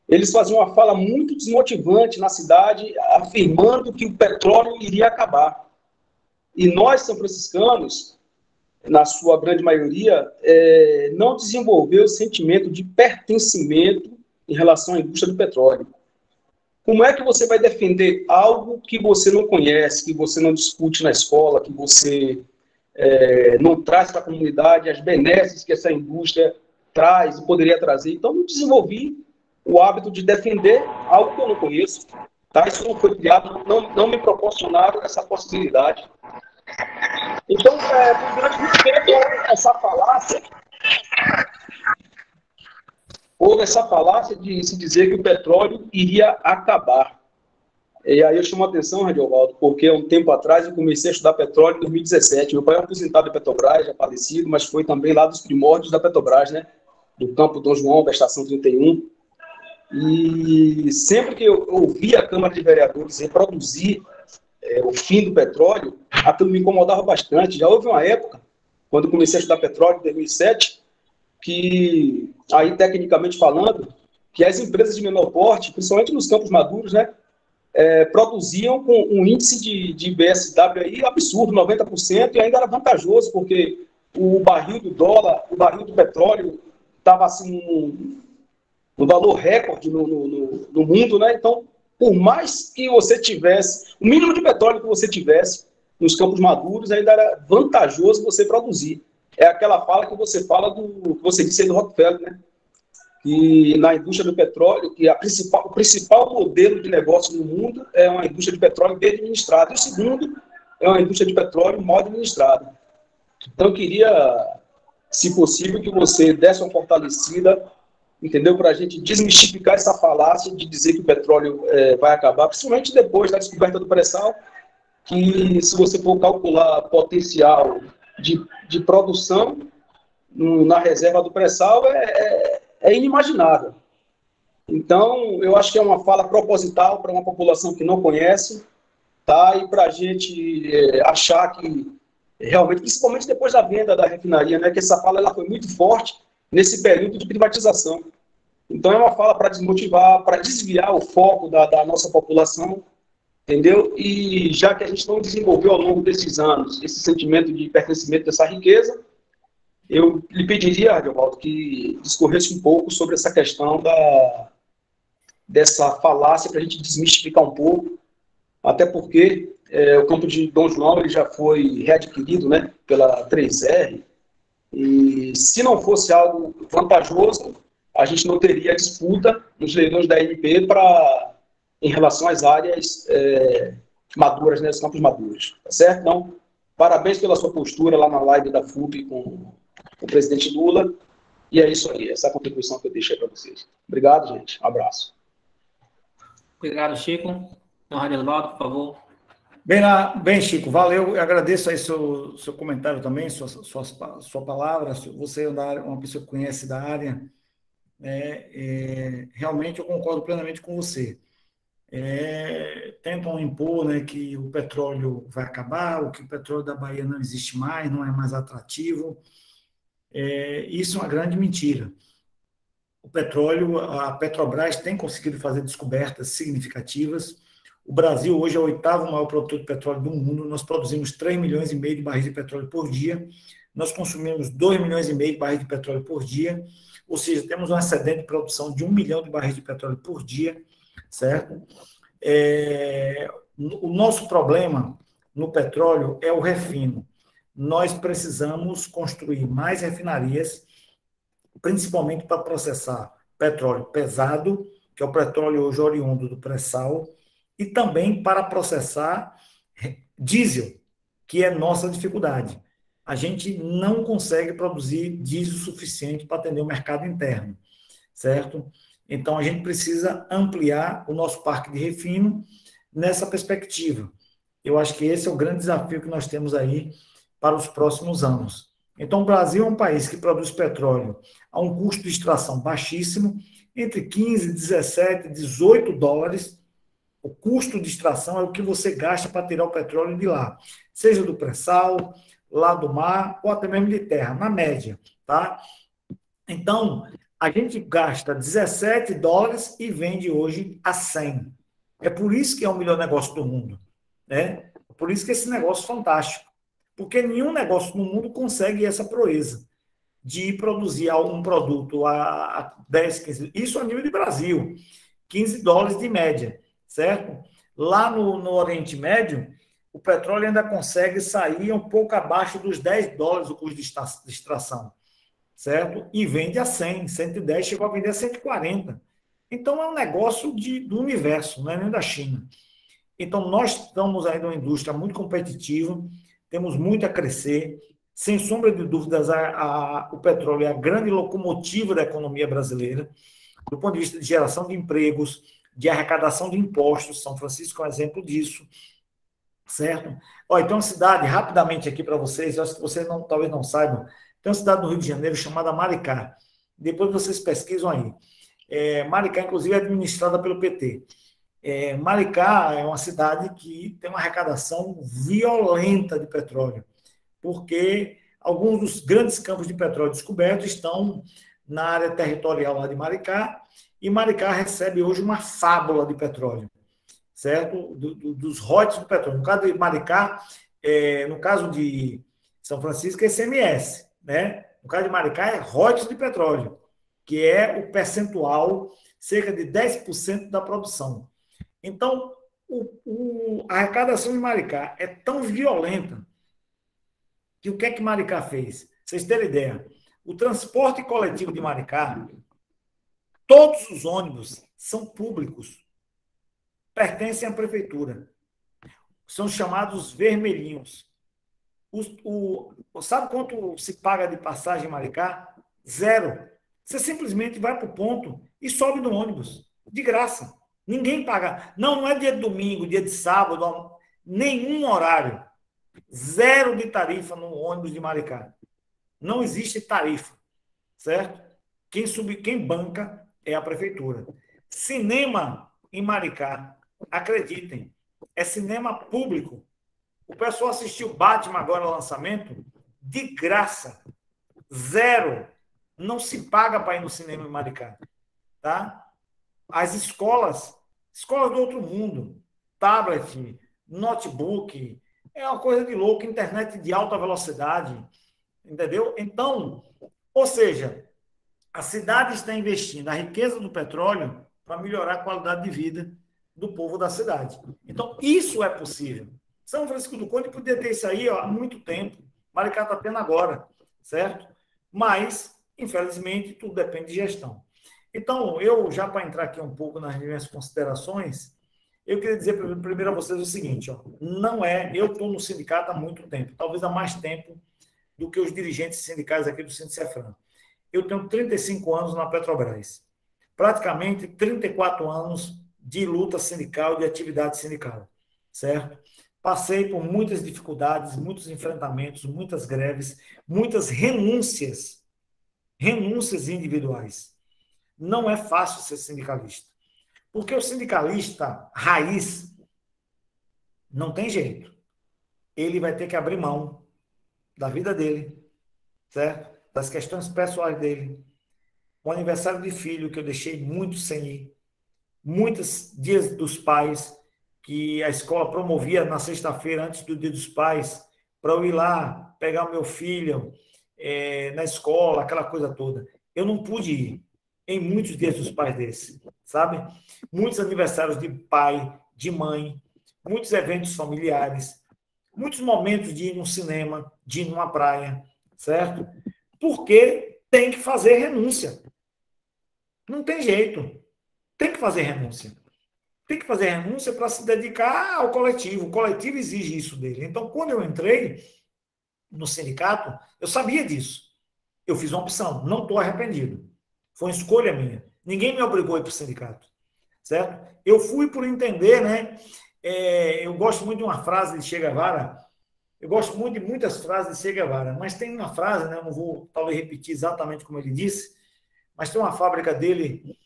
eles faziam uma fala muito desmotivante na cidade, afirmando que o petróleo iria acabar. E nós, são franciscanos, na sua grande maioria, não desenvolveu o sentimento de pertencimento em relação à indústria do petróleo. Como é que você vai defender algo que você não conhece, que você não discute na escola, que você não traz para a comunidade as benesses que essa indústria traz e poderia trazer? Então, eu desenvolvi o hábito de defender algo que eu não conheço. Tá? Isso não foi criado, não me proporcionaram essa possibilidade. Então, durante muito tempo, houve essa falácia de se dizer que o petróleo iria acabar. E aí eu chamo a atenção, Radiovaldo, porque há um tempo atrás eu comecei a estudar petróleo em 2017. Meu pai é um aposentado da Petrobras, já falecido, mas foi também lá dos primórdios da Petrobras, né? Do campo Dom João, da Estação 31. E sempre que eu ouvia a Câmara de Vereadores reproduzir o fim do petróleo, aquilo me incomodava bastante. Já houve uma época, quando eu comecei a estudar petróleo, em 2007, que, aí tecnicamente falando, que as empresas de menor porte, principalmente nos campos maduros, né, produziam com um índice de IBSW aí absurdo, 90%, e ainda era vantajoso, porque o barril do dólar, o barril do petróleo estava assim no valor recorde no mundo, né? Então, por mais que você tivesse, o mínimo de petróleo que você tivesse nos campos maduros, ainda era vantajoso você produzir. É aquela fala que você fala que você disse aí do Rockefeller, né? E na indústria do petróleo, que o principal modelo de negócio no mundo é uma indústria de petróleo bem administrada, e o segundo é uma indústria de petróleo mal administrada. Então, eu queria, se possível, que você desse uma fortalecida, entendeu? Para a gente desmistificar essa falácia de dizer que o petróleo vai acabar, principalmente depois da descoberta do pré-sal, que se você for calcular potencial de produção na reserva do pré-sal, é inimaginável. Então, eu acho que é uma fala proposital para uma população que não conhece, tá? E para a gente achar que realmente, principalmente depois da venda da refinaria, né, que essa fala ela foi muito forte nesse período de privatização. Então, é uma fala para desmotivar, para desviar o foco da nossa população, entendeu? E já que a gente não desenvolveu ao longo desses anos esse sentimento de pertencimento dessa riqueza, eu lhe pediria, Ariovaldo, que discorresse um pouco sobre essa questão dessa falácia para a gente desmistificar um pouco, até porque o campo de Dom João ele já foi readquirido, né, pela 3R, e se não fosse algo vantajoso, a gente não teria disputa nos leilões da ANP em relação às áreas maduras, né, os campos maduros, tá certo? Então, parabéns pela sua postura lá na live da FUP com o presidente Lula, e é isso aí, essa é a contribuição que eu deixei para vocês. Obrigado, gente, um abraço. Obrigado, Chico. Então, Radiovaldo, por favor. Bem, Chico, valeu, eu agradeço aí seu comentário também, sua palavra, você é uma pessoa que conhece da área, realmente eu concordo plenamente com você. Tentam impor, né, que o petróleo vai acabar, que o petróleo da Bahia não existe mais, não é mais atrativo. Isso é uma grande mentira. O petróleo, a Petrobras tem conseguido fazer descobertas significativas. O Brasil hoje é o 8º maior produtor de petróleo do mundo. Nós produzimos 3,5 milhões de barris de petróleo por dia. Nós consumimos 2,5 milhões de barris de petróleo por dia. Ou seja, temos um excedente de produção de 1 milhão de barris de petróleo por dia, certo? O nosso problema no petróleo é o refino. Nós precisamos construir mais refinarias, principalmente para processar petróleo pesado, que é o petróleo hoje oriundo do pré-sal, e também para processar diesel, que é nossa dificuldade. A gente não consegue produzir diesel suficiente para atender o mercado interno, certo? Então, a gente precisa ampliar o nosso parque de refino nessa perspectiva. Eu acho que esse é o grande desafio que nós temos aí para os próximos anos. Então, o Brasil é um país que produz petróleo a um custo de extração baixíssimo, entre 15, 17, 18 dólares. O custo de extração é o que você gasta para tirar o petróleo de lá, seja do pré-sal, lá do mar, ou até mesmo de terra, na média, tá? Então, a gente gasta 17 dólares e vende hoje a 100. É por isso que é o melhor negócio do mundo, né? Por isso que esse negócio é fantástico. Porque nenhum negócio no mundo consegue essa proeza de produzir um produto a 10, 15... Isso a nível de Brasil, 15 dólares de média, certo? Lá no Oriente Médio, o petróleo ainda consegue sair um pouco abaixo dos 10 dólares o custo de extração, certo? E vende a 100, 110, chegou a vender a 140. Então, é um negócio do universo, não é nem da China. Então, nós estamos aí numa indústria muito competitiva, temos muito a crescer. Sem sombra de dúvidas, o petróleo é a grande locomotiva da economia brasileira, do ponto de vista de geração de empregos, de arrecadação de impostos. São Francisco é um exemplo disso, certo? Então, uma cidade, rapidamente aqui para vocês, eu acho que vocês talvez não saibam, tem uma cidade no Rio de Janeiro chamada Maricá. Depois vocês pesquisam aí. Maricá, inclusive, é administrada pelo PT. Maricá é uma cidade que tem uma arrecadação violenta de petróleo, porque alguns dos grandes campos de petróleo descobertos estão na área territorial lá de Maricá, e Maricá recebe hoje uma fábula de petróleo, certo? Dos royalties do petróleo. No caso de Maricá, no caso de São Francisco, é ICMS, né? No caso de Maricá, é royalties de petróleo, que é o percentual, cerca de 10% da produção. Então, a arrecadação de Maricá é tão violenta que o que é que Maricá fez? Vocês terem ideia, o transporte coletivo de Maricá, todos os ônibus são públicos, pertencem à prefeitura. São chamados vermelhinhos. Sabe quanto se paga de passagem em Maricá? 0. Você simplesmente vai para o ponto e sobe no ônibus, de graça. Ninguém paga. Não é dia de domingo, dia de sábado, nenhum horário. 0 de tarifa no ônibus de Maricá. Não existe tarifa, certo? Quem banca é a prefeitura. Cinema em Maricá, acreditem, é cinema público. O pessoal assistiu Batman agora, lançamento, de graça. 0. Não se paga para ir no cinema em Maricá. Tá? As escolas do outro mundo, tablet, notebook, é uma coisa de louco, internet de alta velocidade, entendeu? Então, ou seja, a cidade está investindo a riqueza do petróleo para melhorar a qualidade de vida do povo da cidade. Então, isso é possível. São Francisco do Conde podia ter isso aí há muito tempo. Maricá está tendo agora, certo? Mas, infelizmente, tudo depende de gestão. Então, eu, já para entrar aqui um pouco nas minhas considerações, eu queria dizer primeiro a vocês o seguinte, ó, eu estou no sindicato há muito tempo, talvez há mais tempo do que os dirigentes sindicais aqui do Sindicefran. Eu tenho 35 anos na Petrobras, praticamente 34 anos de luta sindical, de atividade sindical, certo? Passei por muitas dificuldades, muitos enfrentamentos, muitas greves, muitas renúncias individuais. Não é fácil ser sindicalista. Porque o sindicalista raiz não tem jeito. Ele vai ter que abrir mão da vida dele, certo? Das questões pessoais dele. O aniversário de filho, que eu deixei muito sem ir. Muitos dias dos pais, que a escola promovia na sexta-feira, antes do dia dos pais, para eu ir lá pegar o meu filho na escola, aquela coisa toda. Eu não pude ir em muitos dias dos pais desses, sabe? Muitos aniversários de pai, de mãe, muitos eventos familiares, muitos momentos de ir no cinema, de ir numa praia, certo? Porque tem que fazer renúncia. Não tem jeito. Tem que fazer renúncia. Tem que fazer renúncia para se dedicar ao coletivo. O coletivo exige isso dele. Então, quando eu entrei no sindicato, eu sabia disso. Eu fiz uma opção. Não estou arrependido. Foi uma escolha minha. Ninguém me obrigou a ir para o sindicato. Certo? Eu fui por entender, né? Eu gosto muito de uma frase de Che Guevara. Eu gosto muito de muitas frases de Che Guevara, mas tem uma frase, né? Eu não vou talvez repetir exatamente como ele disse, mas tem uma fábrica dele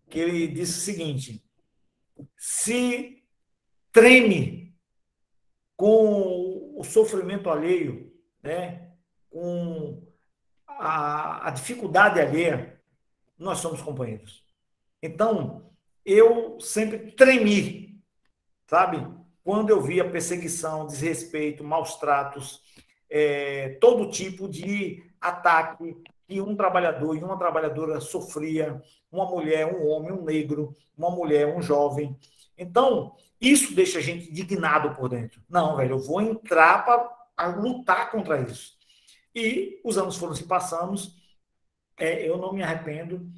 que ele disse o seguinte: se treme com o sofrimento alheio, né? Com a dificuldade alheia, nós somos companheiros. Então, eu sempre tremi, sabe? Quando eu via perseguição, desrespeito, maus tratos, todo tipo de ataque que um trabalhador e uma trabalhadora sofria, uma mulher, um homem, um negro, uma mulher, um jovem. Então, isso deixa a gente indignado por dentro. Não, velho, eu vou entrar para lutar contra isso. E os anos foram se passando, eu não me arrependo,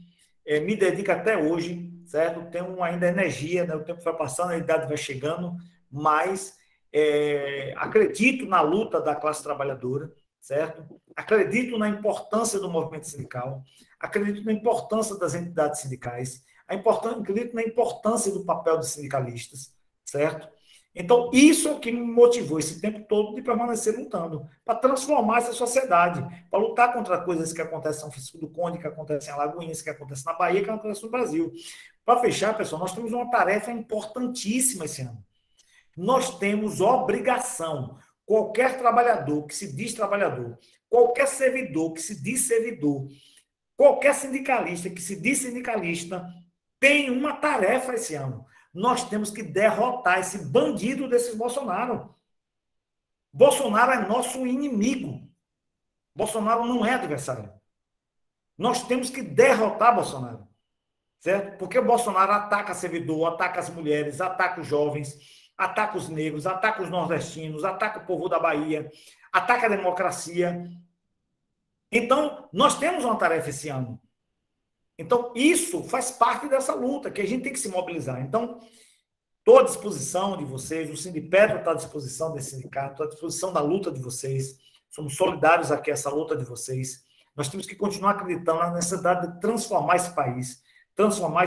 me dedico até hoje, certo? Tenho ainda energia, né? O tempo vai passando, a idade vai chegando, mas acredito na luta da classe trabalhadora, certo? Acredito na importância do movimento sindical, acredito na importância das entidades sindicais, acredito na importância do papel dos sindicalistas, certo? Então, isso é o que me motivou esse tempo todo de permanecer lutando, para transformar essa sociedade, para lutar contra coisas que acontecem em São Francisco do Conde, que acontecem em Alagoinhas, que acontecem na Bahia, que acontecem no Brasil. Para fechar, pessoal, nós temos uma tarefa importantíssima esse ano. Nós temos obrigação, qualquer trabalhador que se diz trabalhador, qualquer servidor que se diz servidor, qualquer sindicalista que se diz sindicalista, tem uma tarefa esse ano. Nós temos que derrotar esse bandido desses Bolsonaro. Bolsonaro é nosso inimigo. Bolsonaro não é adversário. Nós temos que derrotar Bolsonaro. Certo? Porque o Bolsonaro ataca servidor, ataca as mulheres, ataca os jovens, ataca os negros, ataca os nordestinos, ataca o povo da Bahia, ataca a democracia. Então, nós temos uma tarefa esse ano. Então, isso faz parte dessa luta, que a gente tem que se mobilizar. Então, estou à disposição de vocês, o Sindipetro está à disposição desse sindicato, está à disposição da luta de vocês, somos solidários aqui a essa luta de vocês. Nós temos que continuar acreditando na necessidade de transformar esse país, transformar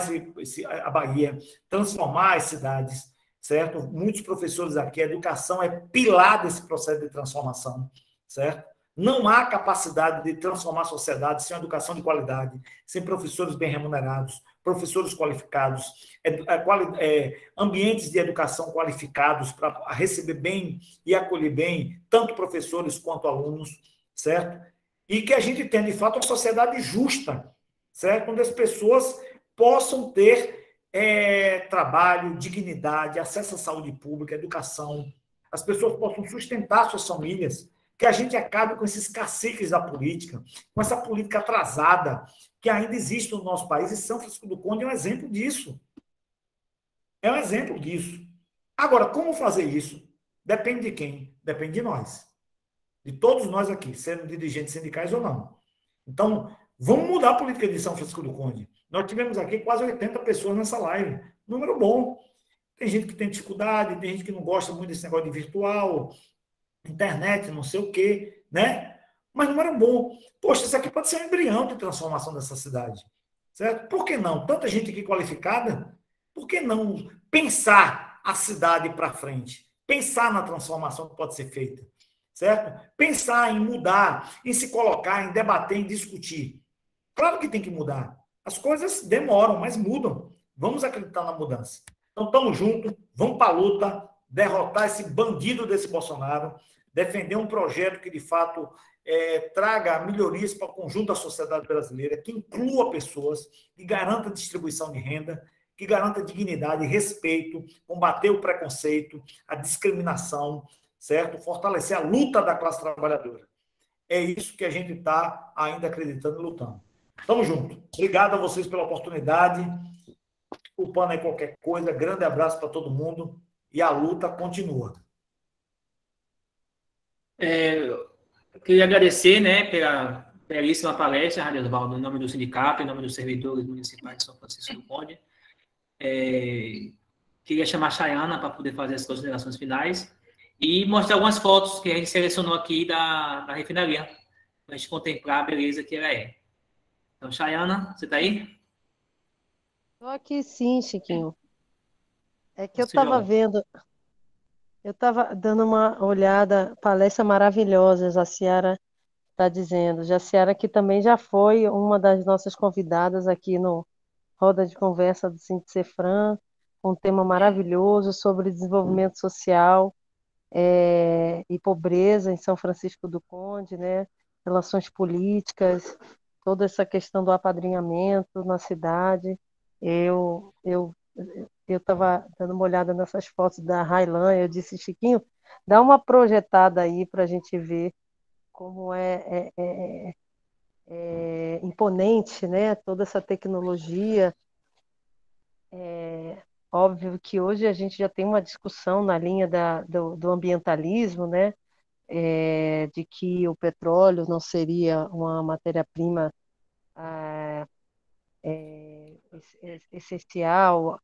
a Bahia, transformar as cidades, certo? Muitos professores aqui, a educação é pilar desse processo de transformação, certo? Não há capacidade de transformar a sociedade sem educação de qualidade, sem professores bem remunerados, professores qualificados, ambientes de educação qualificados para receber bem e acolher bem tanto professores quanto alunos, certo? E que a gente tenha, de fato, uma sociedade justa, certo? Onde as pessoas possam ter trabalho, dignidade, acesso à saúde pública, educação, as pessoas possam sustentar suas famílias, que a gente acabe com esses caciques da política, com essa política atrasada que ainda existe no nosso país, e São Francisco do Conde é um exemplo disso. É um exemplo disso. Agora, como fazer isso? Depende de quem? Depende de nós. De todos nós aqui, sendo dirigentes sindicais ou não. Então, vamos mudar a política de São Francisco do Conde. Nós tivemos aqui quase 80 pessoas nessa live. Número bom. Tem gente que tem dificuldade, tem gente que não gosta muito desse negócio de virtual, internet, não sei o quê, né? Mas não era bom. Poxa, isso aqui pode ser um embrião de transformação dessa cidade, certo? Por que não? Tanta gente aqui qualificada, por que não pensar a cidade para frente? Pensar na transformação que pode ser feita, certo? Pensar em mudar, em se colocar, em debater, em discutir. Claro que tem que mudar. As coisas demoram, mas mudam. Vamos acreditar na mudança. Então, estamos juntos, vamos para a luta, derrotar esse bandido desse Bolsonaro, defender um projeto que, de fato, traga melhorias para o conjunto da sociedade brasileira, que inclua pessoas, que garanta a distribuição de renda, que garanta dignidade, respeito, combater o preconceito, a discriminação, certo? Fortalecer a luta da classe trabalhadora. É isso que a gente está ainda acreditando e lutando. Tamo junto. Obrigado a vocês pela oportunidade. Culpando aí qualquer coisa. Grande abraço para todo mundo. E a luta continua. Eu queria agradecer, né, pela belíssima palestra, Rádio Osvaldo, em nome do sindicato, em nome dos servidores municipais de São Francisco do Conde. Queria chamar a Chayana para poder fazer as considerações finais e mostrar algumas fotos que a gente selecionou aqui da refinaria, para a gente contemplar a beleza que ela é. Então, Chayana, você está aí? Estou aqui sim, Chiquinho. É que eu estava vendo, eu estava dando uma olhada, palestra maravilhosa, Jaciara está dizendo. Jaciara, que também já foi uma das nossas convidadas aqui no Roda de Conversa do Sindicefran, um tema maravilhoso sobre desenvolvimento social e pobreza em São Francisco do Conde, né? Relações políticas, toda essa questão do apadrinhamento na cidade. Eu estava dando uma olhada nessas fotos da Railan, eu disse, Chiquinho, dá uma projetada aí para a gente ver como é imponente, né? Toda essa tecnologia. Óbvio que hoje a gente já tem uma discussão na linha do ambientalismo, né? De que o petróleo não seria uma matéria-prima essencial,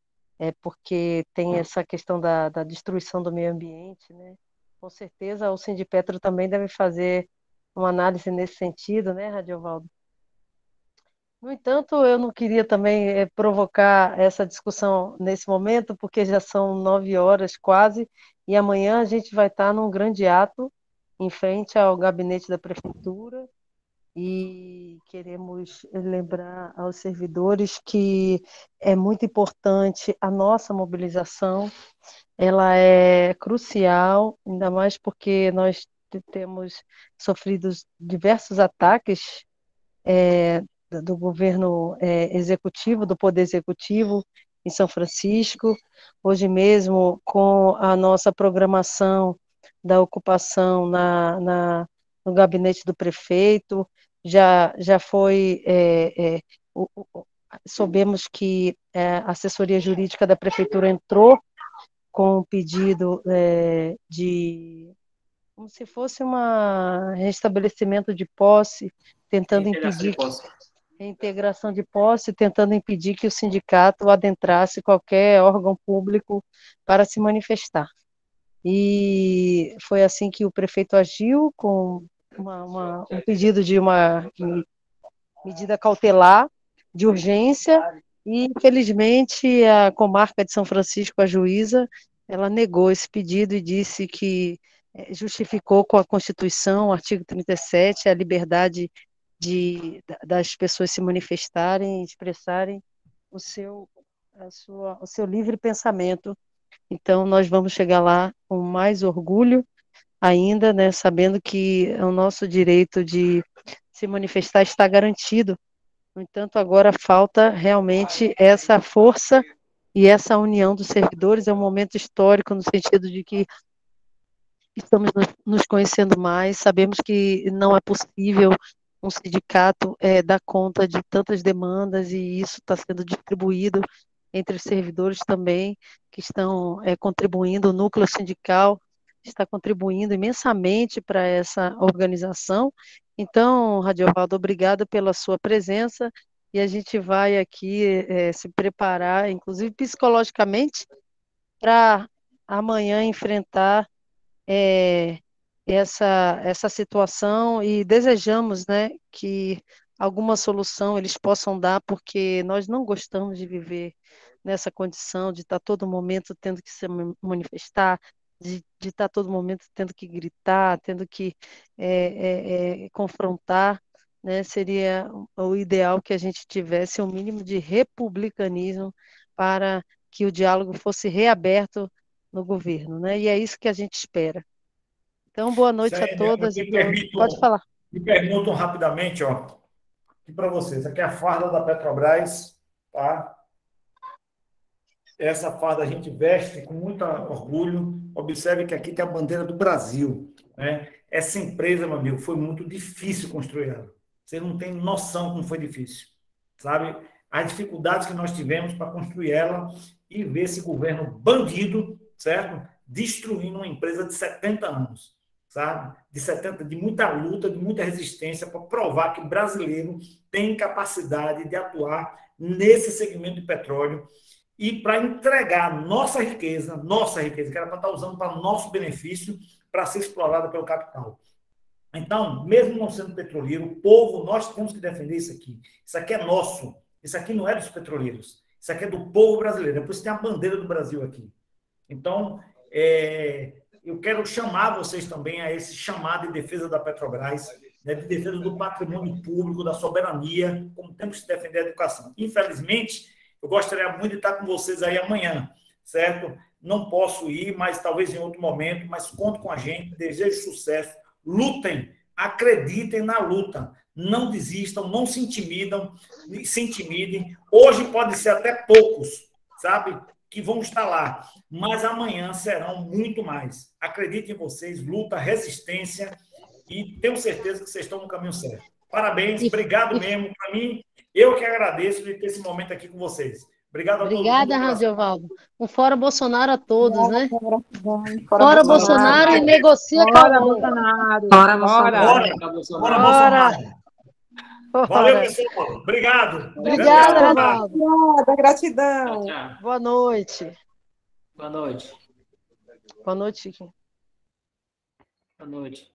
porque tem essa questão da destruição do meio ambiente, né? Com certeza o Sindipetro também deve fazer uma análise nesse sentido, né, Radiovaldo? No entanto, eu não queria também provocar essa discussão nesse momento, porque já são 9h quase, e amanhã a gente vai estar num grande ato em frente ao gabinete da prefeitura, e queremos lembrar aos servidores que é muito importante a nossa mobilização, ela é crucial, ainda mais porque nós temos sofrido diversos ataques do governo executivo, do Poder Executivo em São Francisco. Hoje mesmo, com a nossa programação da ocupação no gabinete do prefeito, já foi, soubemos que a assessoria jurídica da prefeitura entrou com um pedido de, como se fosse um restabelecimento de posse, tentando impedir integração de posse, tentando impedir que o sindicato adentrasse qualquer órgão público para se manifestar. E foi assim que o prefeito agiu, com um pedido de uma medida cautelar de urgência, e, infelizmente, a comarca de São Francisco, a juíza, ela negou esse pedido e disse que justificou com a Constituição, o artigo 37, a liberdade das pessoas se manifestarem, expressarem o seu livre pensamento. Então, nós vamos chegar lá com mais orgulho ainda, né, sabendo que o nosso direito de se manifestar está garantido. No entanto, agora falta realmente essa força e essa união dos servidores. É um momento histórico no sentido de que estamos nos conhecendo mais, sabemos que não é possível um sindicato dar conta de tantas demandas, e isso está sendo distribuído entre os servidores também, que estão contribuindo. O núcleo sindical está contribuindo imensamente para essa organização. Então, Radiovaldo, obrigada pela sua presença, e a gente vai aqui se preparar, inclusive psicologicamente, para amanhã enfrentar essa situação, e desejamos, né, que alguma solução eles possam dar, porque nós não gostamos de viver nessa condição de estar todo momento tendo que se manifestar, de estar todo momento tendo que gritar, tendo que confrontar, né? Seria o ideal que a gente tivesse um mínimo de republicanismo para que o diálogo fosse reaberto no governo, né? E é isso que a gente espera. Então, boa noite a todas e todos. Pode falar. Me perguntam rapidamente, ó, aqui para vocês. Aqui é a farda da Petrobras, tá? Essa farda a gente veste com muito orgulho. Observe que aqui tem a bandeira do Brasil, né? Essa empresa, meu amigo, foi muito difícil construir ela. Você não tem noção como foi difícil, sabe? As dificuldades que nós tivemos para construir ela e ver esse governo bandido, certo? Destruindo uma empresa de 70 anos, sabe? De muita luta, de muita resistência para provar que o brasileiro tem capacidade de atuar nesse segmento de petróleo e para entregar nossa riqueza, que era para estar usando para nosso benefício, para ser explorada pelo capital. Então, mesmo não sendo petroleiro, o povo, nós temos que defender isso aqui. Isso aqui é nosso. Isso aqui não é dos petroleiros. Isso aqui é do povo brasileiro. É por isso que tem a bandeira do Brasil aqui. Então, eu quero chamar vocês também a esse chamado de defesa da Petrobras, né, de defesa do patrimônio público, da soberania, como temos que defender a educação. Infelizmente, eu gostaria muito de estar com vocês aí amanhã, certo? Não posso ir, mas talvez em outro momento, mas conto com a gente, desejo sucesso, lutem, acreditem na luta, não desistam, não se intimidem. Hoje pode ser até poucos, sabe, que vão estar lá, mas amanhã serão muito mais. Acreditem em vocês, luta, resistência, e tenho certeza que vocês estão no caminho certo. Parabéns, obrigado mesmo. Para mim, eu que agradeço de ter esse momento aqui com vocês. Obrigado a todos. Obrigada, Radiovaldo. Um fora Bolsonaro a todos, né? Fora Bolsonaro e negocia com Fora Bolsonaro. Fora Bolsonaro. Fora Bolsonaro. Valeu, pessoal. Obrigado. Obrigada, Radiovaldo. Obrigada, gratidão. Tchau. Boa noite. Boa noite. Boa noite, Chiquinho. Boa noite.